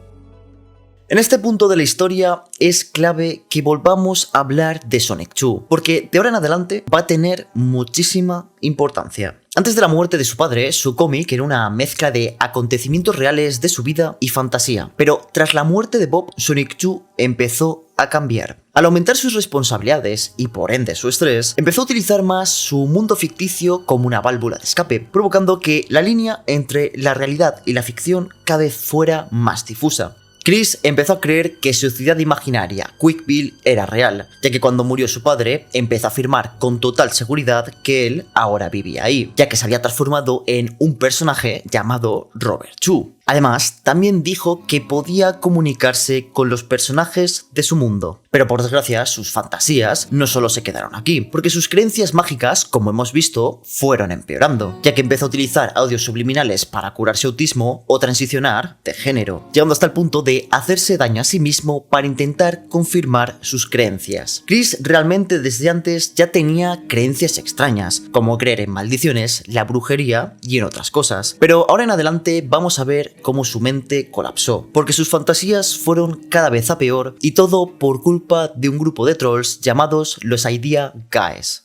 En este punto de la historia es clave que volvamos a hablar de Sonic 2, porque de ahora en adelante va a tener muchísima importancia. Antes de la muerte de su padre, su cómic era una mezcla de acontecimientos reales de su vida y fantasía, pero tras la muerte de Bob, Sonic 2 empezó a cambiar. Al aumentar sus responsabilidades y por ende su estrés, empezó a utilizar más su mundo ficticio como una válvula de escape, provocando que la línea entre la realidad y la ficción cada vez fuera más difusa. Chris empezó a creer que su ciudad imaginaria, Quickville, era real, ya que cuando murió su padre, empezó a afirmar con total seguridad que él ahora vivía ahí, ya que se había transformado en un personaje llamado Robert Chu. Además, también dijo que podía comunicarse con los personajes de su mundo. Pero por desgracia, sus fantasías no solo se quedaron aquí, porque sus creencias mágicas, como hemos visto, fueron empeorando, ya que empezó a utilizar audios subliminales para curarse autismo o transicionar de género, llegando hasta el punto de hacerse daño a sí mismo para intentar confirmar sus creencias. Chris realmente desde antes ya tenía creencias extrañas, como creer en maldiciones, la brujería y en otras cosas. Pero ahora en adelante vamos a ver cómo su mente colapsó, porque sus fantasías fueron cada vez a peor y todo por culpa de un grupo de trolls llamados los Idea Guys.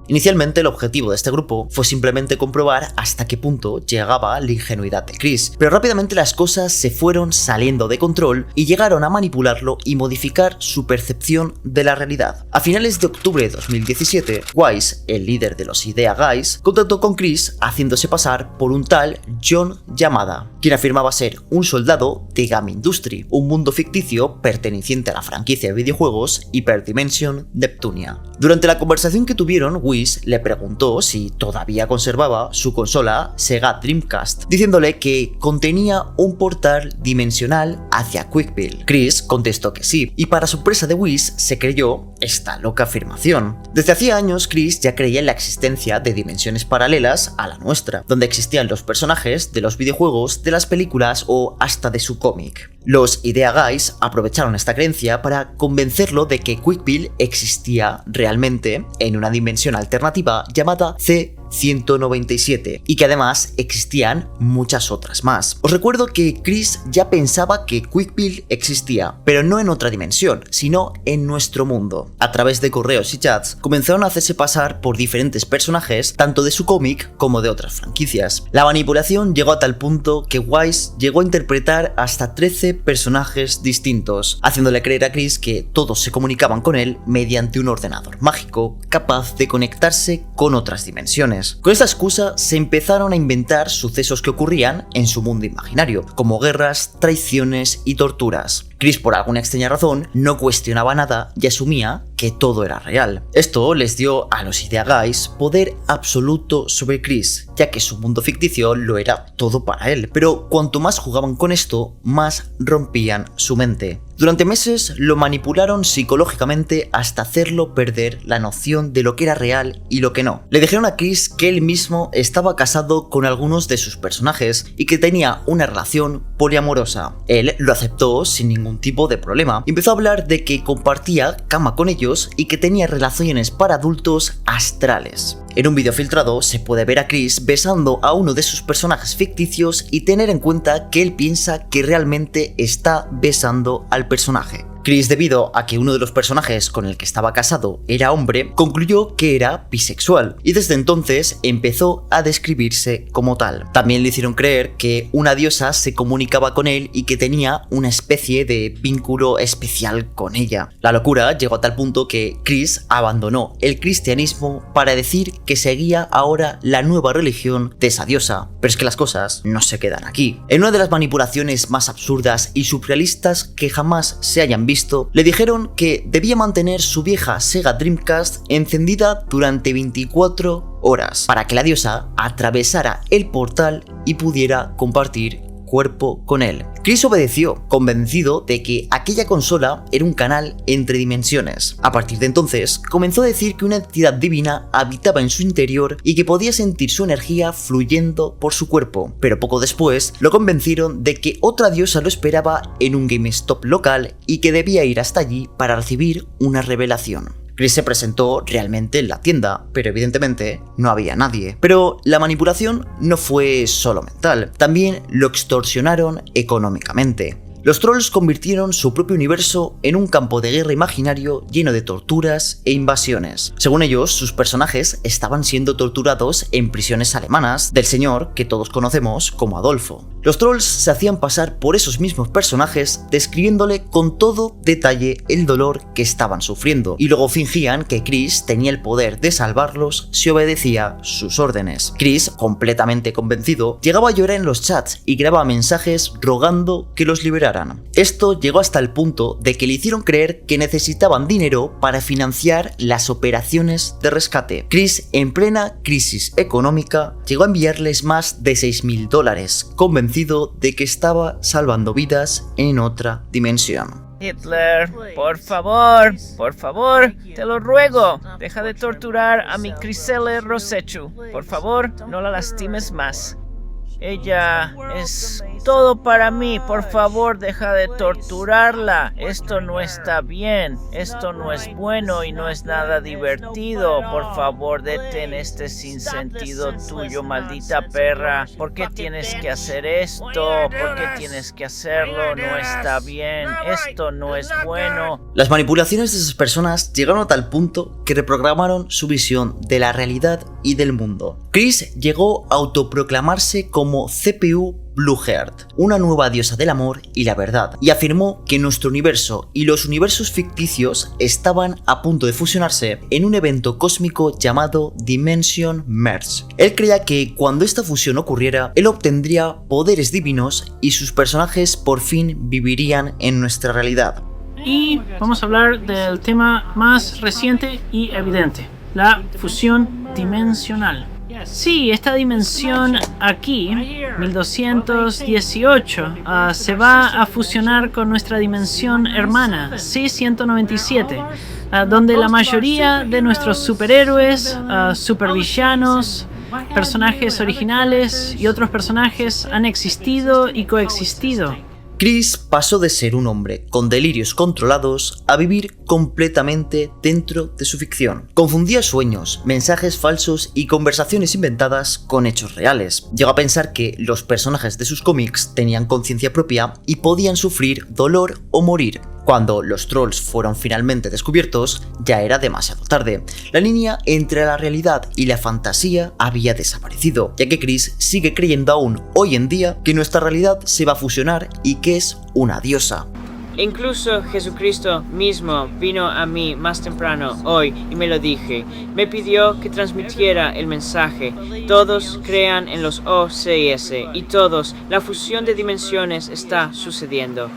Inicialmente el objetivo de este grupo fue simplemente comprobar hasta qué punto llegaba la ingenuidad de Chris, pero rápidamente las cosas se fueron saliendo de control y llegaron a manipularlo y modificar su percepción de la realidad. A finales de octubre de 2017, Wise, el líder de los Idea Guys, contactó con Chris haciéndose pasar por un tal John Yamada, quien afirmaba ser un soldado de Game Industry, un mundo ficticio perteneciente a la franquicia de videojuegos Hyperdimension Neptunia. Durante la conversación que tuvieron, Wise le preguntó si todavía conservaba su consola Sega Dreamcast, diciéndole que contenía un portal dimensional hacia Quickville. Chris contestó que sí, y para sorpresa de Wise se creyó esta loca afirmación. Desde hacía años Chris ya creía en la existencia de dimensiones paralelas a la nuestra, donde existían los personajes de los videojuegos, de las películas o hasta de su cómic. Los Idea Guys aprovecharon esta creencia para convencerlo de que Quickville existía realmente en una dimensión alternativa llamada C-197 y que además existían muchas otras más. Os recuerdo que Chris ya pensaba que Quickville existía, pero no en otra dimensión, sino en nuestro mundo. A través de correos y chats comenzaron a hacerse pasar por diferentes personajes, tanto de su cómic como de otras franquicias. La manipulación llegó a tal punto que Wise llegó a interpretar hasta 13 personajes distintos, haciéndole creer a Chris que todos se comunicaban con él mediante un ordenador mágico capaz de conectarse con otras dimensiones. Con esta excusa se empezaron a inventar sucesos que ocurrían en su mundo imaginario, como guerras, traiciones y torturas. Chris, por alguna extraña razón, no cuestionaba nada y asumía que todo era real. Esto les dio a los Idea Guys poder absoluto sobre Chris, ya que su mundo ficticio lo era todo para él. Pero cuanto más jugaban con esto, más rompían su mente. Durante meses lo manipularon psicológicamente hasta hacerlo perder la noción de lo que era real y lo que no. Le dijeron a Chris que él mismo estaba casado con algunos de sus personajes y que tenía una relación poliamorosa. Él lo aceptó sin ningún tipo de problema. Empezó a hablar de que compartía cama con ellos y que tenía relaciones para adultos astrales. En un vídeo filtrado se puede ver a Chris besando a uno de sus personajes ficticios y tener en cuenta que él piensa que realmente está besando al personaje. Chris Chris, debido a que uno de los personajes con el que estaba casado era hombre, concluyó que era bisexual y desde entonces empezó a describirse como tal. También le hicieron creer que una diosa se comunicaba con él y que tenía una especie de vínculo especial con ella. La locura llegó a tal punto que Chris abandonó el cristianismo para decir que seguía ahora la nueva religión de esa diosa. Pero es que las cosas no se quedan aquí. En una de las manipulaciones más absurdas y surrealistas que jamás se hayan visto, le dijeron que debía mantener su vieja Sega Dreamcast encendida durante 24 horas para que la diosa atravesara el portal y pudiera compartir cuerpo con él. Chris obedeció, convencido de que aquella consola era un canal entre dimensiones. A partir de entonces, comenzó a decir que una entidad divina habitaba en su interior y que podía sentir su energía fluyendo por su cuerpo. Pero poco después, lo convencieron de que otra diosa lo esperaba en un GameStop local y que debía ir hasta allí para recibir una revelación. Chris se presentó realmente en la tienda, pero evidentemente no había nadie. Pero la manipulación no fue solo mental, también lo extorsionaron económicamente. Los trolls convirtieron su propio universo en un campo de guerra imaginario lleno de torturas e invasiones. Según ellos, sus personajes estaban siendo torturados en prisiones alemanas del señor que todos conocemos como Adolfo. Los trolls se hacían pasar por esos mismos personajes, describiéndole con todo detalle el dolor que estaban sufriendo, y luego fingían que Chris tenía el poder de salvarlos si obedecía sus órdenes. Chris, completamente convencido, llegaba a llorar en los chats y grababa mensajes rogando que los liberaran. Esto llegó hasta el punto de que le hicieron creer que necesitaban dinero para financiar las operaciones de rescate. Chris, en plena crisis económica, llegó a enviarles más de $6.000, convencido de que estaba salvando vidas en otra dimensión. Hitler, por favor, te lo ruego, deja de torturar a mi Criselle Rosechu. Por favor, no la lastimes más. Ella es todo para mí, por favor, deja de torturarla. Esto no está bien, esto no es bueno y no es nada divertido. Por favor, detén este sinsentido tuyo, maldita perra. ¿Por qué tienes que hacer esto? ¿Por qué tienes que hacerlo? No está bien, esto no es bueno. Las manipulaciones de esas personas llegaron a tal punto que reprogramaron su visión de la realidad y del mundo. Chris llegó a autoproclamarse como CPU Blueheart, una nueva diosa del amor y la verdad, y afirmó que nuestro universo y los universos ficticios estaban a punto de fusionarse en un evento cósmico llamado Dimension Merge. Él creía que cuando esta fusión ocurriera, él obtendría poderes divinos y sus personajes por fin vivirían en nuestra realidad. Y vamos a hablar del tema más reciente y evidente, la fusión dimensional. Sí, esta dimensión aquí, 1218, se va a fusionar con nuestra dimensión hermana, C-197, donde la mayoría de nuestros superhéroes, supervillanos, personajes originales y otros personajes han existido y coexistido. Chris pasó de ser un hombre con delirios controlados a vivir completamente dentro de su ficción. Confundía sueños, mensajes falsos y conversaciones inventadas con hechos reales. Llegó a pensar que los personajes de sus cómics tenían conciencia propia y podían sufrir dolor o morir. Cuando los trolls fueron finalmente descubiertos, ya era demasiado tarde. La línea entre la realidad y la fantasía había desaparecido, ya que Chris sigue creyendo aún hoy en día que nuestra realidad se va a fusionar y que es una diosa. Incluso Jesucristo mismo vino a mí más temprano hoy y me lo dije. Me pidió que transmitiera el mensaje. Todos crean en los OCS y todos, la fusión de dimensiones está sucediendo.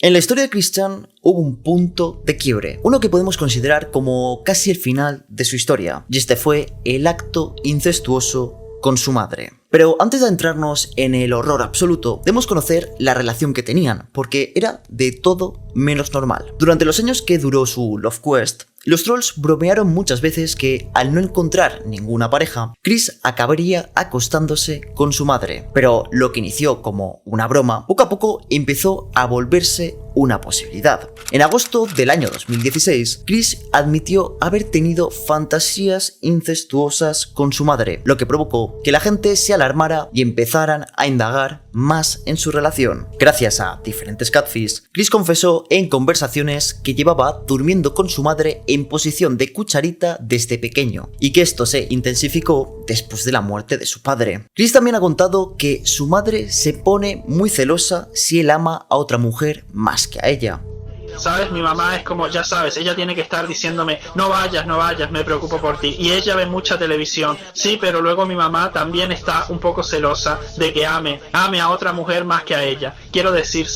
En la historia de Christian hubo un punto de quiebre, uno que podemos considerar como casi el final de su historia, y este fue el acto incestuoso con su madre. Pero antes de adentrarnos en el horror absoluto, debemos conocer la relación que tenían, porque era de todo menos normal. Durante los años que duró su Love Quest, Los trolls bromearon muchas veces que, al no encontrar ninguna pareja, Chris acabaría acostándose con su madre. Pero lo que inició como una broma, poco a poco empezó a volverse una posibilidad. En agosto del año 2016, Chris admitió haber tenido fantasías incestuosas con su madre, lo que provocó que la gente se alarmara y empezaran a indagar más en su relación. Gracias a diferentes catfish, Chris confesó en conversaciones que llevaba durmiendo con su madre en posición de cucharita desde pequeño y que esto se intensificó después de la muerte de su padre. Chris también ha contado que su madre se pone muy celosa si él ama a otra mujer más que a ella. ¿Sabes? Mi mamá es como, ya sabes, ella tiene que estar diciéndome, no vayas, me preocupo por ti. Y ella ve mucha televisión, sí, pero luego mi mamá también está un poco celosa de que ame a otra mujer más que a ella. Quiero decir,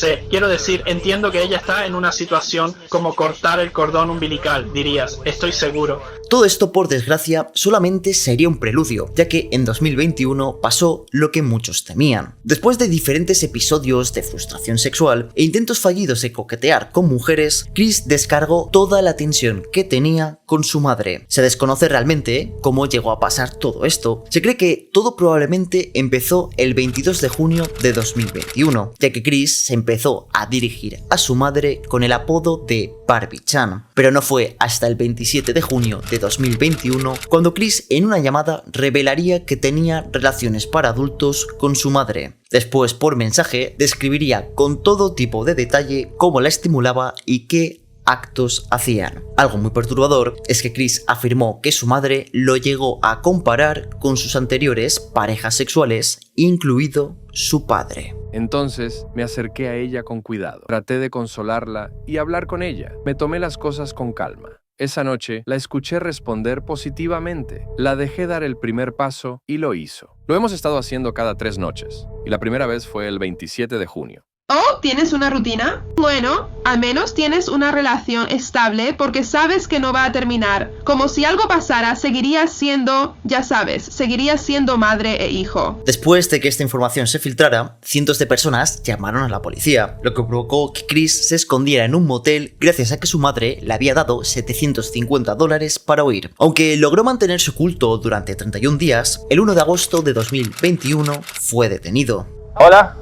entiendo que ella está en una situación como cortar el cordón umbilical, dirías, estoy seguro. Todo esto, por desgracia, solamente sería un preludio, ya que en 2021 pasó lo que muchos temían. Después de diferentes episodios de frustración sexual e intentos fallidos de coquetear con mujeres, Chris descargó toda la tensión que tenía con su madre. Se desconoce realmente cómo llegó a pasar todo esto. Se cree que todo probablemente empezó el 22 de junio de 2021, ya que Chris se empezó a dirigir a su madre con el apodo de Barbie-chan. Pero no fue hasta el 27 de junio de 2021 cuando Chris en una llamada revelaría que tenía relaciones para adultos con su madre. Después, por mensaje, describiría con todo tipo de detalle cómo la estimulaba y qué actos hacían. Algo muy perturbador es que Chris afirmó que su madre lo llegó a comparar con sus anteriores parejas sexuales, incluido su padre. Entonces me acerqué a ella con cuidado, traté de consolarla y hablar con ella. Me tomé las cosas con calma. Esa noche la escuché responder positivamente, la dejé dar el primer paso y lo hizo. Lo hemos estado haciendo cada 3 noches, y la primera vez fue el 27 de junio. ¿Oh, tienes una rutina? Bueno, al menos tienes una relación estable porque sabes que no va a terminar. Como si algo pasara, seguirías siendo, ya sabes, seguirías siendo madre e hijo. Después de que esta información se filtrara, cientos de personas llamaron a la policía, lo que provocó que Chris se escondiera en un motel gracias a que su madre le había dado $750 para huir. Aunque logró mantenerse oculto durante 31 días, el 1 de agosto de 2021 fue detenido. Hola,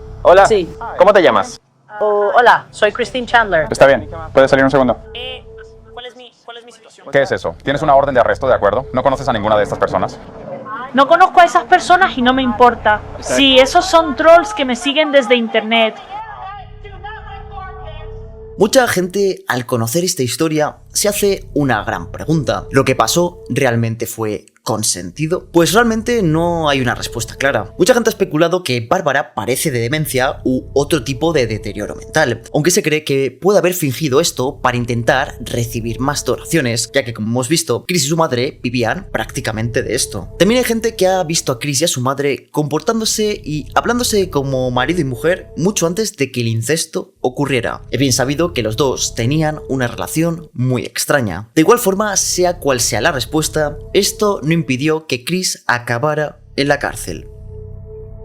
Sí. ¿Cómo te llamas? Hola, soy Christine Chandler. Está bien, ¿puedes salir un segundo? ¿Cuál es mi situación? ¿Qué es eso? Tienes una orden de arresto, ¿de acuerdo? ¿No conoces a ninguna de estas personas? No conozco a esas personas y no me importa. Sí, esos son trolls que me siguen desde internet. Mucha gente, al conocer esta historia, se hace una gran pregunta. ¿Lo que pasó realmente fue consentido? Pues realmente no hay una respuesta clara. Mucha gente ha especulado que Bárbara padece de demencia u otro tipo de deterioro mental, aunque se cree que puede haber fingido esto para intentar recibir más donaciones, ya que como hemos visto, Chris y su madre vivían prácticamente de esto. También hay gente que ha visto a Chris y a su madre comportándose y hablándose como marido y mujer mucho antes de que el incesto ocurriera. Es bien sabido que los dos tenían una relación muy extraña. De igual forma, sea cual sea la respuesta, esto no impidió que Chris acabara en la cárcel.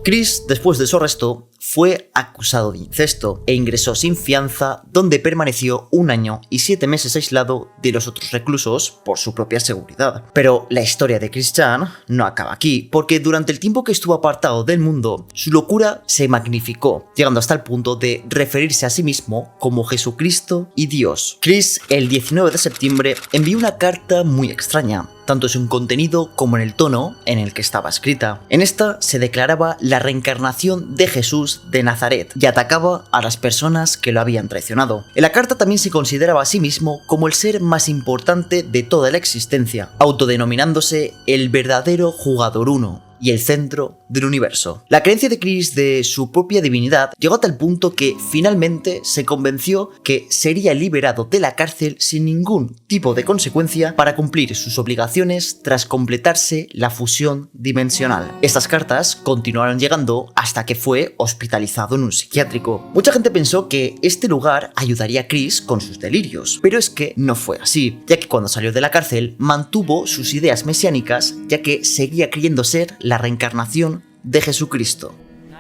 Chris, después de su arresto, fue acusado de incesto e ingresó sin fianza, donde permaneció 1 año y 7 meses aislado de los otros reclusos por su propia seguridad. Pero la historia de Chris Chan no acaba aquí, porque durante el tiempo que estuvo apartado del mundo, su locura se magnificó, llegando hasta el punto de referirse a sí mismo como Jesucristo y Dios. Chris, el 19 de septiembre, envió una carta muy extraña, tanto en su contenido como en el tono en el que estaba escrita. En esta se declaraba la reencarnación de Jesús de Nazaret y atacaba a las personas que lo habían traicionado. En la carta también se consideraba a sí mismo como el ser más importante de toda la existencia, autodenominándose el verdadero jugador uno y el centro del universo. La creencia de Chris de su propia divinidad llegó hasta el punto que finalmente se convenció que sería liberado de la cárcel sin ningún tipo de consecuencia para cumplir sus obligaciones tras completarse la fusión dimensional. Estas cartas continuaron llegando hasta que fue hospitalizado en un psiquiátrico. Mucha gente pensó que este lugar ayudaría a Chris con sus delirios, pero es que no fue así, ya que cuando salió de la cárcel mantuvo sus ideas mesiánicas, ya que seguía creyendo ser la reencarnación de Jesucristo.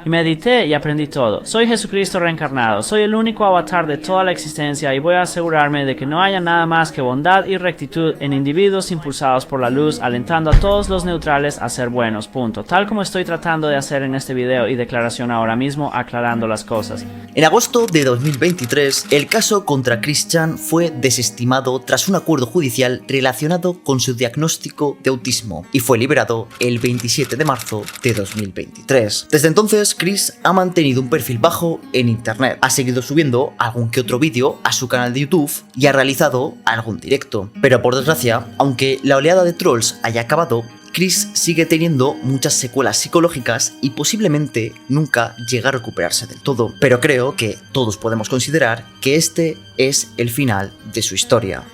y medité y aprendí todo. Soy Jesucristo reencarnado, soy el único avatar de toda la existencia y voy a asegurarme de que no haya nada más que bondad y rectitud en individuos impulsados por la luz, alentando a todos los neutrales a ser buenos, punto. Tal como estoy tratando de hacer en este video y declaración ahora mismo, aclarando las cosas. En agosto de 2023, el caso contra Chris Chan fue desestimado tras un acuerdo judicial relacionado con su diagnóstico de autismo y fue liberado el 27 de marzo de 2023. Desde entonces, Chris ha mantenido un perfil bajo en internet, ha seguido subiendo algún que otro vídeo a su canal de YouTube y ha realizado algún directo. Pero por desgracia, aunque la oleada de trolls haya acabado, Chris sigue teniendo muchas secuelas psicológicas y posiblemente nunca llegue a recuperarse del todo. Pero creo que todos podemos considerar que este es el final de su historia.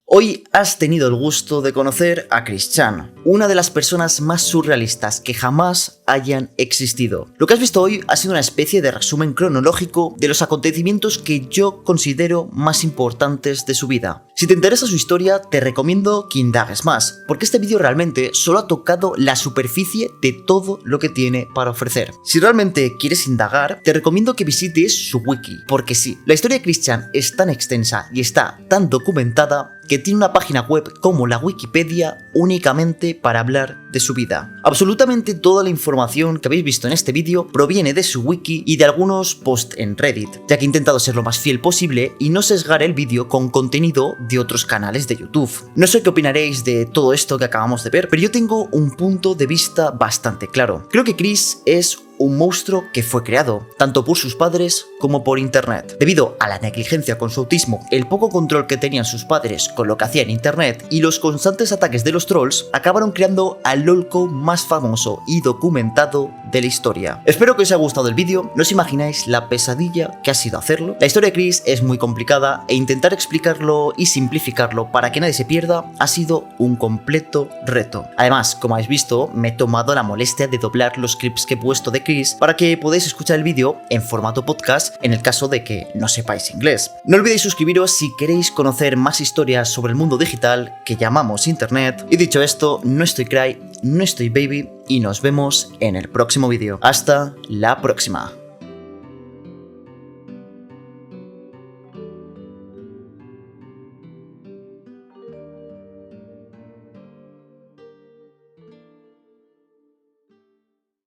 Hoy has tenido el gusto de conocer a Chris Chan, una de las personas más surrealistas que jamás hayan existido. Lo que has visto hoy ha sido una especie de resumen cronológico de los acontecimientos que yo considero más importantes de su vida. Si te interesa su historia, te recomiendo que indagues más, porque este vídeo realmente solo ha tocado la superficie de todo lo que tiene para ofrecer. Si realmente quieres indagar, te recomiendo que visites su wiki, porque sí, la historia de Chris Chan es tan extensa y está tan documentada que tiene una página web como la Wikipedia únicamente para hablar de su vida. Absolutamente toda la información que habéis visto en este vídeo proviene de su wiki y de algunos posts en Reddit, ya que he intentado ser lo más fiel posible y no sesgar el vídeo con contenido de otros canales de YouTube. No sé qué opinaréis de todo esto que acabamos de ver, pero yo tengo un punto de vista bastante claro. Creo que Chris es un monstruo que fue creado, tanto por sus padres como por internet. Debido a la negligencia con su autismo, el poco control que tenían sus padres con lo que hacía en internet y los constantes ataques de los trolls, acabaron creando al lolco más famoso y documentado de la historia. Espero que os haya gustado el vídeo, no os imagináis la pesadilla que ha sido hacerlo. La historia de Chris es muy complicada e intentar explicarlo y simplificarlo para que nadie se pierda ha sido un completo reto. Además, como habéis visto, me he tomado la molestia de doblar los clips que he puesto de Chris para que podáis escuchar el vídeo en formato podcast en el caso de que no sepáis inglés. No olvidéis suscribiros si queréis conocer más historias sobre el mundo digital que llamamos internet. Y dicho esto, no estoy cry, no estoy baby y nos vemos en el próximo vídeo. Hasta la próxima.